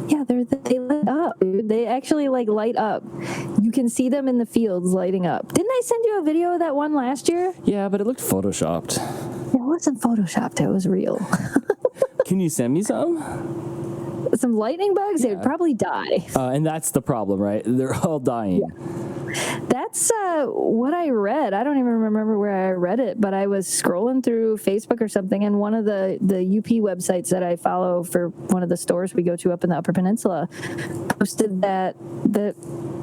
Yeah, they light up, dude. They actually like light up. You can see them in the fields lighting up. Didn't I send you a video of that one last year? Yeah, but it looked photoshopped. It wasn't photoshopped. It was real. Can you send me some? Some lightning bugs, they would probably die. And that's the problem, right? They're all dying. Yeah. That's what I read. I don't even remember where I read it, but I was scrolling through Facebook or something, and one of the UP websites that I follow for one of the stores we go to up in the Upper Peninsula posted that the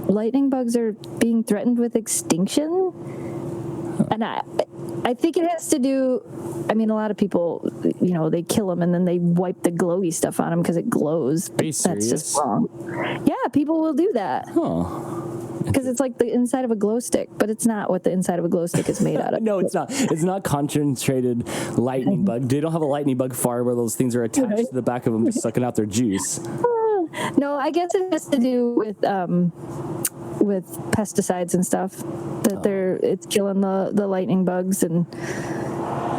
lightning bugs are being threatened with extinction. And I think it has to do, I mean, a lot of people, you know, they kill them and then they wipe the glowy stuff on them because it glows. Are you serious? That's just wrong. Yeah, people will do that. Huh. Because it's like the inside of a glow stick, but it's not what the inside of a glow stick is made out of. No, it's not. It's not concentrated lightning bug. They don't have a lightning bug farm where those things are attached to the back of them, just sucking out their juice. No, I guess it has to do with pesticides and stuff. That it's killing the lightning bugs, and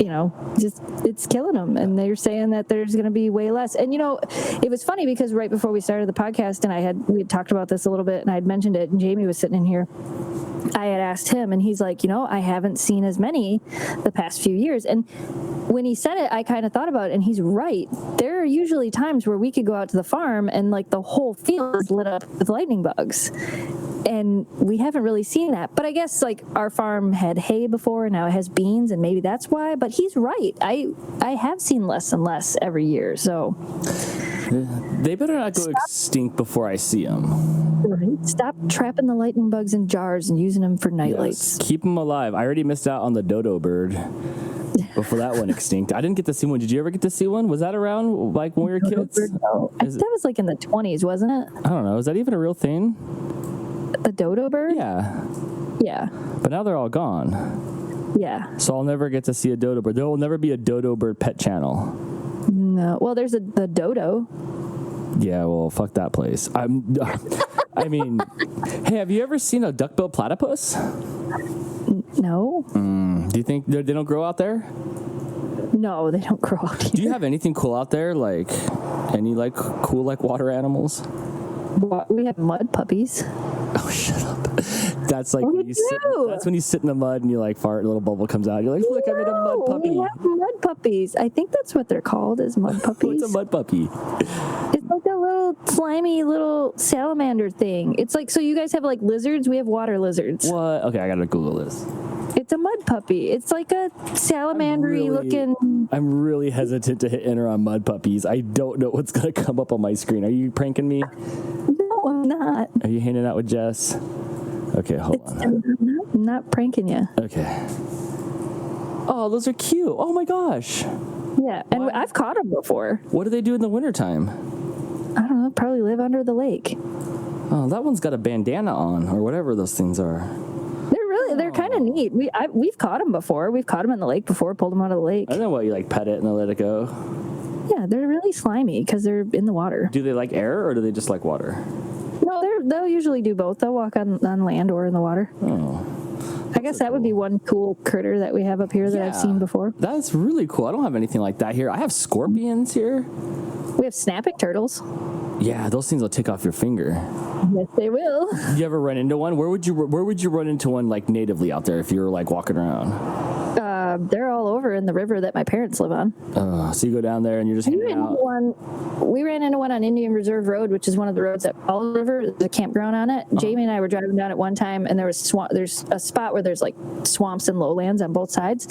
you know, just it's killing them. And they're saying that there's going to be way less. And you know, it was funny because right before we started the podcast, and we had talked about this a little bit, and I had mentioned it, and Jamie was sitting in here. I had asked him, and he's like, you know, I haven't seen as many the past few years. And when he said it, I kind of thought about it, and he's right. There are usually times where we could go out to the farm and like the whole field is lit up with lightning bugs. And we haven't really seen that. But I guess like our farm had hay before, and now it has beans, and maybe that's why. But he's right. I have seen less and less every year. So they better not go extinct before I see them. Right. Stop trapping the lightning bugs in jars and using them for nightlights. Yes, keep them alive. I already missed out on the dodo bird before that went extinct. I didn't get to see one. Did you ever get to see one? Was that around like when we were kids? No. That was like in the 1920s, wasn't it? I don't know. Is that even a real thing? The dodo bird? Yeah. Yeah. But now they're all gone. Yeah. So I'll never get to see a dodo bird. There will never be a dodo bird pet channel. No. Well, there's the dodo. Yeah, well, fuck that place. I mean, hey, have you ever seen a duck-billed platypus? No. Do you think they don't grow out there? No, they don't grow out here. Do you have anything cool out there? Like, any, like, cool, like, water animals? We have mud puppies. Oh, shut up. That's like that's when you sit in the mud and you like fart, a little bubble comes out. You're like, look, I made a mud puppy. We have mud puppies. I think that's what they're called, is mud puppies. What's a mud puppy? It's like a little slimy little salamander thing. It's like, so you guys have like lizards? We have water lizards. What? Okay, I gotta Google this. It's a mud puppy. It's like a salamandery looking. I'm really hesitant to hit enter on mud puppies. I don't know what's gonna come up on my screen. Are you pranking me? No, I'm not. Are you hanging out with Jess? Okay, hold on. I'm not pranking you. Okay. Oh, those are cute. Oh my gosh. Yeah, and I've caught them before. What do they do in the wintertime? I don't know. Probably live under the lake. Oh, that one's got a bandana on, or whatever those things are. They're kind of neat. We've caught them before. We've caught them in the lake before, pulled them out of the lake. I don't know what you like, pet it and then let it go. Yeah, they're really slimy because they're in the water. Do they like air or do they just like water? No, they'll usually do both. They'll walk on land or in the water. Oh. I guess that would be one cool critter that we have up here that I've seen before. That's really cool. I don't have anything like that here. I have scorpions here. We have snapping turtles. Yeah, those things will take off your finger. Yes, they will. You ever run into one? Where would you run into one like natively out there if you were like walking around? They're all over in the river that my parents live on. So you go down there and you're just hanging out. We ran into one on Indian Reserve Road, which is one of the roads that follow the river. There's a campground on it. Jamie and I were driving down at one time, and there's a spot where there's like swamps and lowlands on both sides.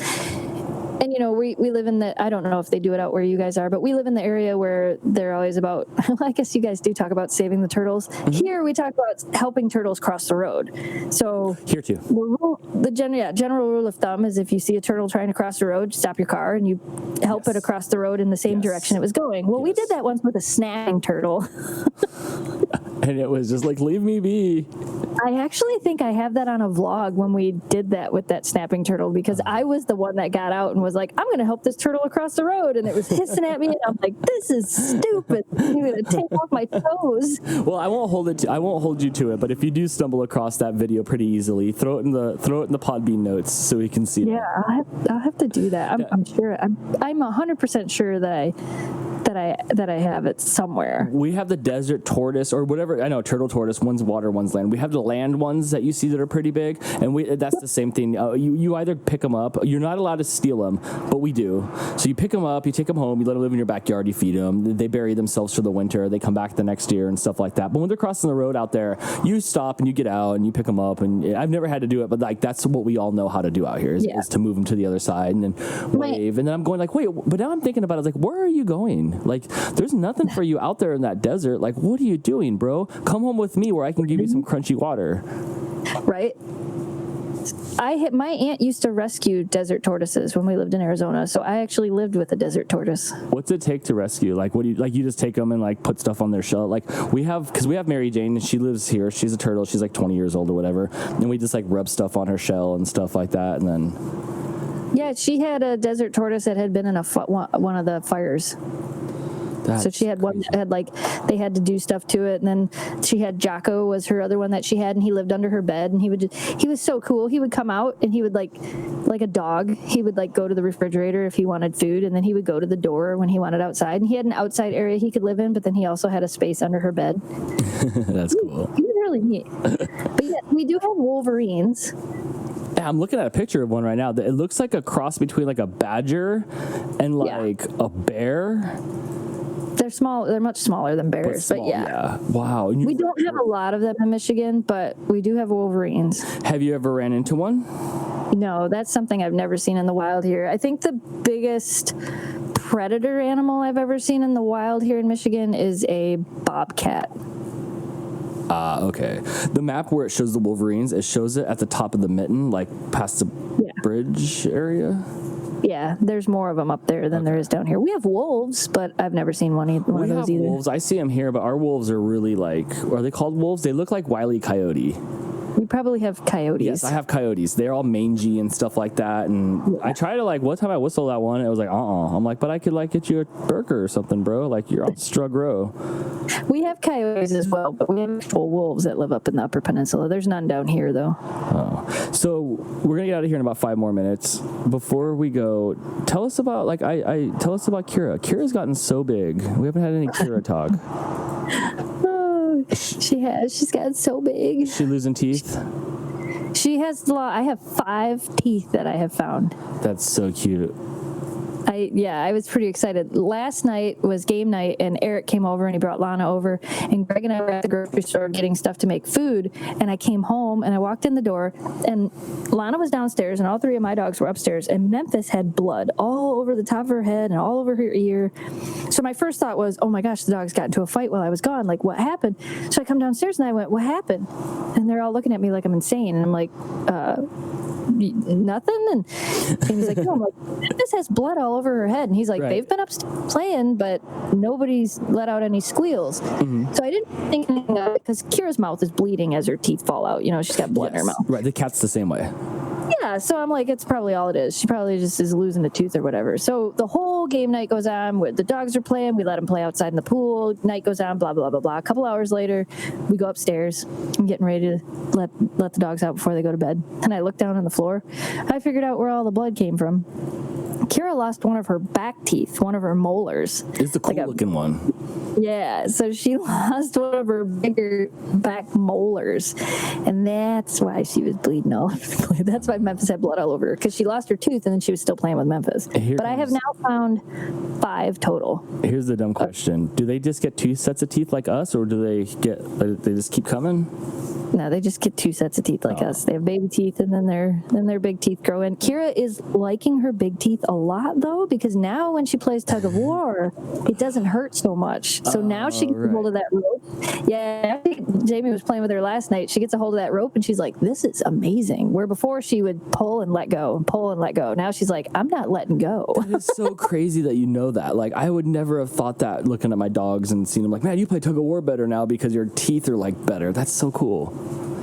And, you know, we live in the, I don't know if they do it out where you guys are, but we live in the area where they're always about, I guess you guys do talk about saving the turtles. Mm-hmm. Here we talk about helping turtles cross the road. So here too. The general rule of thumb is if you see a turtle trying to cross the road, stop your car and you help it across the road in the same direction it was going. Well, we did that once with a snapping turtle. And it was just like, leave me be. I actually think I have that on a vlog when we did that with that snapping turtle, because I was the one that got out and was like, I'm going to help this turtle across the road. And it was hissing at me. And I'm like, this is stupid. I'm going to take off my toes. Well, I won't hold you to it. But if you do stumble across that video pretty easily, throw it in the Podbean notes so we can see it. Yeah, I'll have to do that. I'm sure. I'm 100% sure that that I have it somewhere. We have the desert tortoise or whatever. I know turtle tortoise. One's water, one's land. We have the land ones that you see that are pretty big, and that's the same thing. You either pick them up. You're not allowed to steal them, but we do. So you pick them up, you take them home, you let them live in your backyard, you feed them. They bury themselves for the winter. They come back the next year and stuff like that. But when they're crossing the road out there, you stop and you get out and you pick them up. And I've never had to do it, but like that's what we all know how to do out here is to move them to the other side and then wave. And then I'm going like, wait, but now I'm thinking about it. I was like, where are you going? Like, there's nothing for you out there in that desert. Like, what are you doing, bro? Come home with me where I can give you some crunchy water. Right. My aunt used to rescue desert tortoises when we lived in Arizona, so I actually lived with a desert tortoise. What's it take to rescue? Like, what do you like? You just take them and like put stuff on their shell. Like we have Mary Jane, and she lives here. She's a turtle. She's like 20 years old or whatever, and we just like rub stuff on her shell and stuff like that, and then. Yeah, she had a desert tortoise that had been in one of the fires. So she had one that had like they had to do stuff to it, and then she had Jocko was her other one that she had, and he lived under her bed, and he was so cool. He would come out and he would like a dog. He would like go to the refrigerator if he wanted food, and then he would go to the door when he wanted outside. And he had an outside area he could live in, but then he also had a space under her bed. That's cool. He was really neat. But yeah, we do have Wolverines. Yeah, I'm looking at a picture of one right now. It looks like a cross between like a badger and like a bear. They're small. They're much smaller than bears, but yeah. Wow. We don't have a lot of them in Michigan, but we do have Wolverines. Have you ever ran into one? No, that's something I've never seen in the wild here. I think the biggest predator animal I've ever seen in the wild here in Michigan is a bobcat. Okay. The map where it shows the Wolverines, it shows it at the top of the mitten, like past the bridge area. Yeah, there's more of them up there than there is down here. We have wolves, but I've never seen one of those either. Wolves. I see them here, but our wolves are really like, are they called wolves? They look like Wile E. Coyote. You probably have coyotes. Yes, I have coyotes. They're all mangy and stuff like that. And I try to like, one time I whistled that one, it was like, I'm like, but I could like get you a burger or something, bro. Like you're on Strug Row. We have coyotes as well, but we have actual wolves that live up in the Upper Peninsula. There's none down here though. Oh, so we're gonna get out of here in about 5 more minutes. Before we go, tell us about like tell us about Kira. Kira's gotten so big. We haven't had any Kira talk. She's gotten so big. She losing teeth? She has I have 5 teeth that I have found. That's so cute. I was pretty excited. Last night was game night, and Eric came over and he brought Lana over, and Greg and I were at the grocery store getting stuff to make food, and I came home and I walked in the door, and Lana was downstairs and all 3 of my dogs were upstairs, and Memphis had blood all over the top of her head and all over her ear. So my first thought was, oh my gosh, the dogs got into a fight while I was gone. Like, what happened? So I come downstairs and I went, what happened? And they're all looking at me like I'm insane, and I'm like, nothing. And he's like, no. I'm like, this has blood all over her head. And he's like, they've been upstairs playing, but nobody's let out any squeals. Mm-hmm. So I didn't think anything of it because Kira's mouth is bleeding as her teeth fall out. You know, she's got blood in her mouth. Right. The cat's the same way. Yeah, so I'm like, it's probably all it is. She probably just is losing a tooth or whatever. So the whole game night goes on. The dogs are playing. We let them play outside in the pool. Night goes on, blah, blah, blah, blah. A couple hours later, we go upstairs. I'm getting ready to let the dogs out before they go to bed. And I look down on the floor. I figured out where all the blood came from. Kira lost one of her back teeth, one of her molars. It's the cool-looking one. Yeah, so she lost one of her bigger back molars, and that's why she was bleeding all over the place. That's why Memphis had blood all over her, because she lost her tooth, and then she was still playing with Memphis. But I have now found 5 total. Here's the dumb question. Do they just get 2 sets of teeth like us, or do they just keep coming? No, they just get 2 sets of teeth like us. They have baby teeth, and then their big teeth grow in. Kira is liking her big teeth a lot, though, because now when she plays tug of war, it doesn't hurt so much. So now she gets a hold of that rope. Yeah, I think Jamie was playing with her last night. She gets a hold of that rope, and she's like, this is amazing. Where before she would pull and let go and pull and let go. Now she's like, I'm not letting go. That is so crazy that you know that. Like, I would never have thought that looking at my dogs and seeing them like, man, you play tug of war better now because your teeth are like better. That's so cool.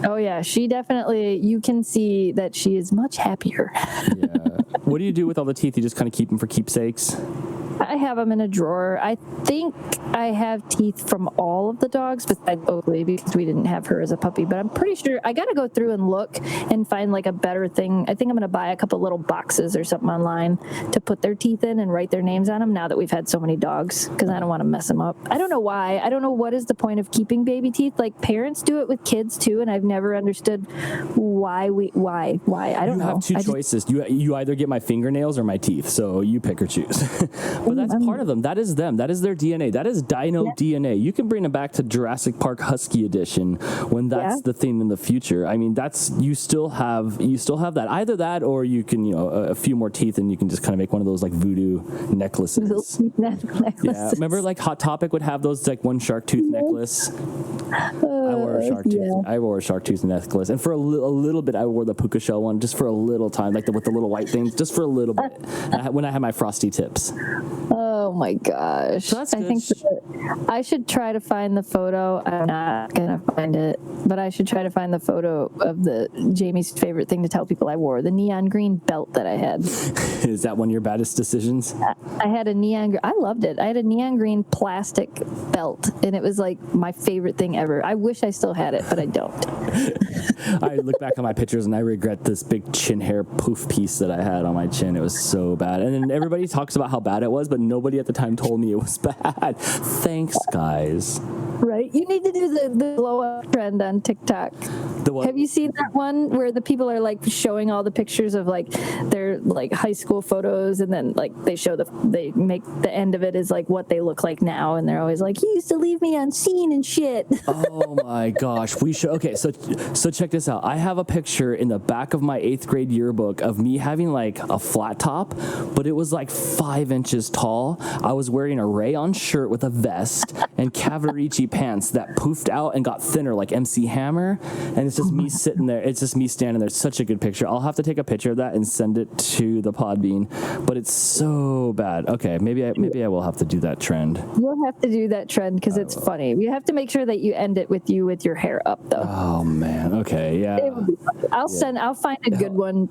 Oh, yeah. She definitely, you can see that she is much happier. Yeah. What do you do with all the teeth? You just kind of keep them for keepsakes? I have them in a drawer. I think I have teeth from all of the dogs besides Oakley because we didn't have her as a puppy. But I'm pretty sure I got to go through and look and find like a better thing. I think I'm going to buy a couple little boxes or something online to put their teeth in and write their names on them now that we've had so many dogs because I don't want to mess them up. I don't know why. I don't know what is the point of keeping baby teeth. Like parents do it with kids too, and I've never understood why. I don't know. You have two choices. You either get my fingernails or my teeth, so you pick or choose. But that's part of them. That is them. That is their DNA. That is dino DNA. You can bring them back to Jurassic Park Husky Edition when that's the theme in the future. I mean, that's you still have that. Either that or you can, a few more teeth and you can just kind of make one of those like voodoo necklaces. Yeah. Remember like Hot Topic would have those like one shark tooth necklace? I wore a shark tooth. I wore a shark tooth necklace. And for a little bit I wore the puka shell one just for a little time, like with the little white things, just for a little bit. When I had my frosty tips. Oh my gosh. So that's good. I think I should try to find the photo. I'm not going to find it, but I should try to find the photo of Jamie's favorite thing to tell people I wore, the neon green belt that I had. Is that one of your baddest decisions? I had a I loved it. I had a neon green plastic belt, and it was like my favorite thing ever. I wish I still had it, but I don't. I look back on my pictures and I regret this big chin hair poof piece that I had on my chin. It was so bad. And then everybody talks about how bad it was, but nobody at the time told me it was bad. Thanks, guys. Right? You need to do the blow up trend on TikTok. The what? Have you seen that one where the people are like showing all the pictures of like their like high school photos, and then like they make the end of it is like what they look like now, and they're always like, he used to leave me on scene and shit. Oh my gosh. We should. Okay, so check this out. I have a picture in the back of my 8th grade yearbook of me having like a flat top, but it was like 5 inches tall. I was wearing a rayon shirt with a vest and Cavaricci pants that poofed out and got thinner like MC Hammer, and it's just me sitting there. It's just me standing there. It's such a good picture. I'll have to take a picture of that and send it to the Podbean, but it's so bad. Okay, maybe I will have to do that trend. You'll have to do that trend because it's funny. You have to make sure that you end it with your hair up though. Oh man. Okay. Yeah. It would be funny. I'll find a good one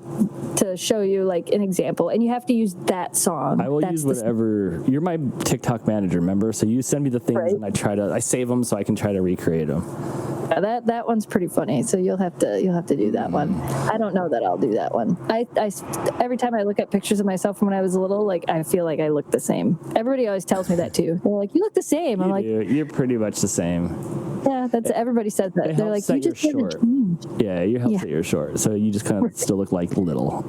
to show you like an example, and you have to use that song. I will use whatever. You're my TikTok manager, remember? So you send me the things, and I save them so I can try to recreate them. Yeah, that one's pretty funny. So you'll have to do that one. I don't know that I'll do that one. I every time I look at pictures of myself from when I was little, like I feel like I look the same. Everybody always tells me that too. They're like, you look the same. I'm like, you're pretty much the same. Yeah, everybody says that. They're like, you just short. Yeah, you help that you're short. So you just kind of still look like little.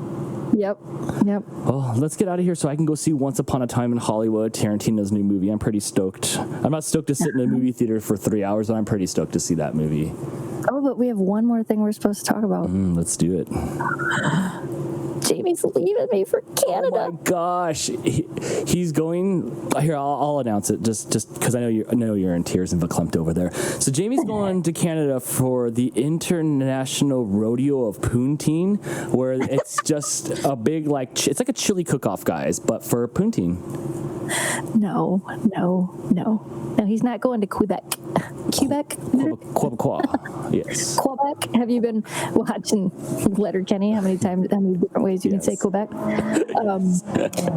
Yep. Well, let's get out of here so I can go see Once Upon a Time in Hollywood, Tarantino's new movie. I'm pretty stoked. I'm not stoked to sit in a movie theater for 3 hours, but I'm pretty stoked to see that movie. Oh, but we have one more thing we're supposed to talk about. Let's do it. Jamie's leaving me for Canada. Oh my gosh, he's going. Here, I'll announce it just because I know you're in tears and verklempt over there. So Jamie's going to Canada for the International Rodeo of Poonteen, where it's just a big it's like a chili cook-off, guys, but for Poonteen. No, he's not going to Quebec. Quebec? Yes. Quebec. Have you been watching Letterkenny? How many different ways you can say Quebec?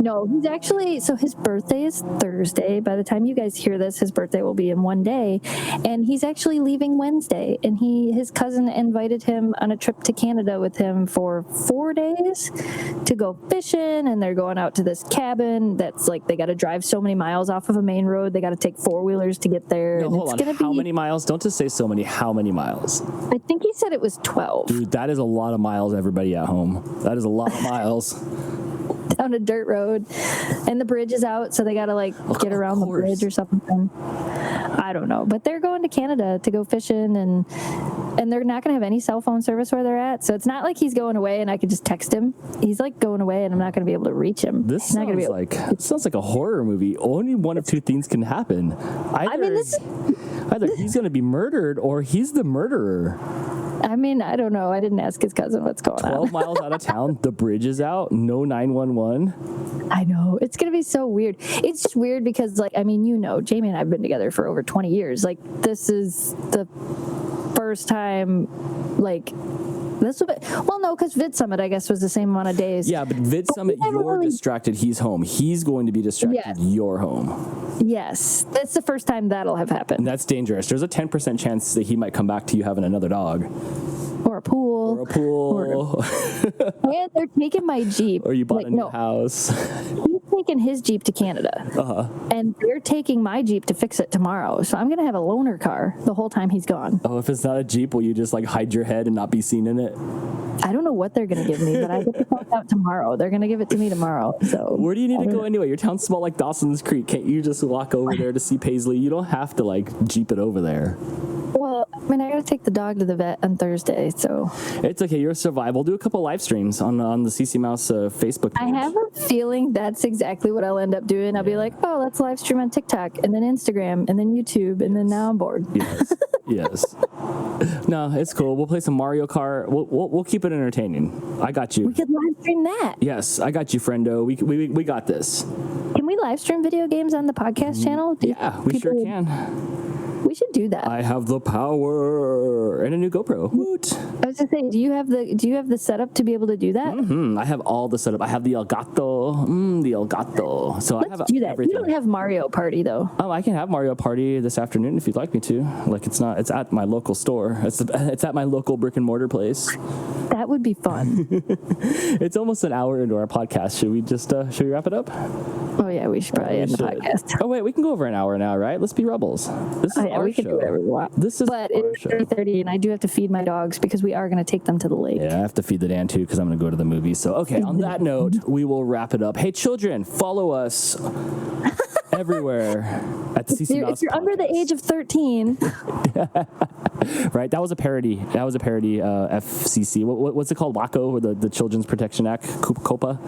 No, he's actually, so his birthday is Thursday. By the time you guys hear this, his birthday will be in one day. And he's actually leaving Wednesday. And his cousin invited him on a trip to Canada with him for 4 days to go fishing. And they're going out to this cabin that's like, they got to drive so many miles off of a main road. They got to take 4-wheelers to get there. No, hold on. How many miles? Don't just say so many. How many miles? I think he said it was 12. Dude, that is a lot of miles, everybody at home. That is a lot of miles. Down a dirt road. And the bridge is out, so they got to get around the bridge or something. I don't know. But they're going to Canada to go fishing, and they're not going to have any cell phone service where they're at. So it's not like he's going away and I could just text him. He's going away and I'm not going to be able to reach him. This sounds like a horror movie. Only one of two things can happen. Either he's going to be murdered or he's the murderer. I mean, I don't know. I didn't ask his cousin what's going on. 12 miles out of town, the bridge is out, no 911. I know. It's going to be so weird. It's just weird because, Jamie and I have been together for over 20 years. This is the first time, This will be, well, no, because Vid Summit, I guess, was the same amount of days. Yeah, but Vid Summit, you're distracted. He's home. He's going to be distracted. Yes. You're home. Yes, that's the first time that'll have happened. And that's dangerous. There's a 10% chance that he might come back to you having another dog. Or a pool. Or a pool. And they're taking my Jeep. Or you bought a new house. He's taking his Jeep to Canada. And they're taking my Jeep to fix it tomorrow. So I'm going to have a loaner car the whole time he's gone. Oh, if it's not a Jeep, will you just like hide your head and not be seen in it? I don't know what they're going to give me, but I get to find out tomorrow. They're going to give it to me tomorrow. So where do you need to go anyway? Your town's small like Dawson's Creek. Can't you just walk over there to see Paisley? You don't have to like Jeep it over there. Well, I mean, I got to take the dog to the vet on Thursday, so it's okay. You're a survivor. We'll do a couple live streams on the CC Mouse Facebook page. I have a feeling that's exactly what I'll end up doing. I'll be like, oh, let's live stream on TikTok, and then Instagram, and then YouTube, and then now I'm bored. Yes, yes. No, it's cool. We'll play some Mario Kart. We'll keep it entertaining. I got you. We could live stream that. Yes, I got you, friendo. We got this. Can we live stream video games on the podcast channel? Yeah, we sure can. We should do that. I have the power and a new GoPro. Woot. I was gonna say, do you have the setup to be able to do that? I have all the setup. I have the Elgato. The Elgato. So Let's I have do that. everything. You don't have Mario Party though. Oh, I can have Mario Party this afternoon if you'd like me to. Like it's at my local store. It's at my local brick and mortar place. That would be fun. It's almost an hour into our podcast. Should we wrap it up? Oh yeah, we should probably end the podcast. Oh wait, we can go over an hour now, right? Let's be rebels. This is our we can show. do whatever we want. This is but our it's show. 3:30, and I do have to feed my dogs because we are going to take them to the lake. Yeah, I have to feed the Dan too because I'm going to go to the movies. So okay, on that note, we will wrap it up. Hey, children, follow us everywhere at CC Mouse. If you're under the age of 13, right? That was a parody. FCC. What's it called? WACO, or the Children's Protection Act? COPA.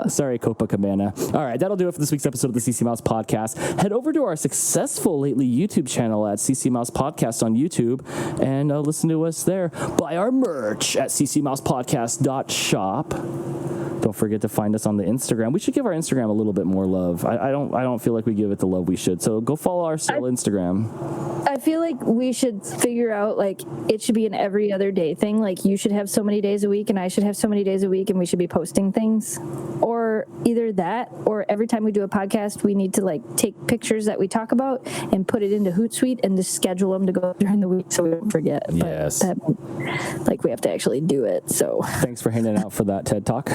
Sorry, Copacabana. All right, that'll do it for this week's episode of the CC Mouse Podcast. Head over to our successful lately YouTube channel at CC Mouse Podcast on YouTube and listen to us there. Buy our merch at ccmousepodcast.shop. Don't forget to find us on the Instagram. We should give our Instagram a little bit more love. I don't feel like we give it the love we should. So go follow our Instagram. I feel like we should figure out, like, it should be an every other day thing. Like, you should have so many days a week and I should have so many days a week and we should be posting things. Or either that, or every time we do a podcast, we need to, like, take pictures that we talk about and put it into Hootsuite and just schedule them to go during the week so we don't forget. Yes. But like, we have to actually do it, so. Thanks for handing out for that TED Talk.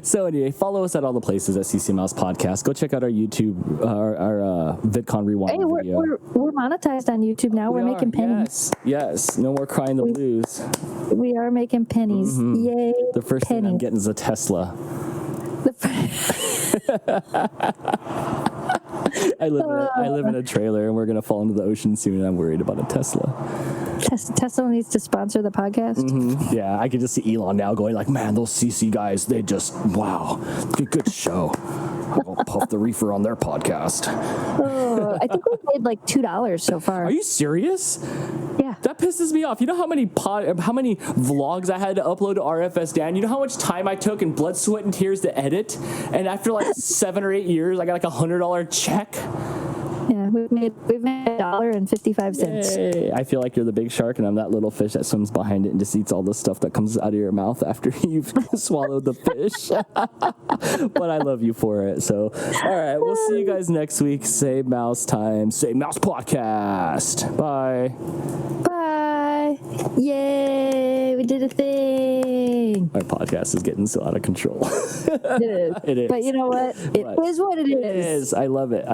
So anyway, follow us at all the places at CC Mouse Podcast. Go check out our YouTube, our VidCon Rewind video. We're monetized on YouTube now. We're making pennies. Yes. No more crying the blues. We are making pennies. Yay! The first thing I'm getting is a Tesla. I live in a trailer, and we're gonna fall into the ocean soon. And I'm worried about a Tesla. Tesla needs to sponsor the podcast. Yeah, I could just see Elon now going like, "Man, those CC guys, they just wow, good show. I'll puff the reefer on their podcast." I think we made like $2 so far. Are you serious? Yeah. That pisses me off. You know how many vlogs I had to upload to RFS Dan? You know how much time I took and blood, sweat, and tears to edit? And after like 7 or 8 years, I got like $100 check. Yeah, we've made $1.55. Yay. I feel like you're the big shark and I'm that little fish that swims behind it and just eats all the stuff that comes out of your mouth after you've swallowed the fish. But I love you for it. So, all right, we'll see you guys next week. Same mouse time, same mouse podcast. Bye. Bye. Yay, we did a thing. My podcast is getting so out of control. It is. It is. But you know what? It is what it is. It is. I love it.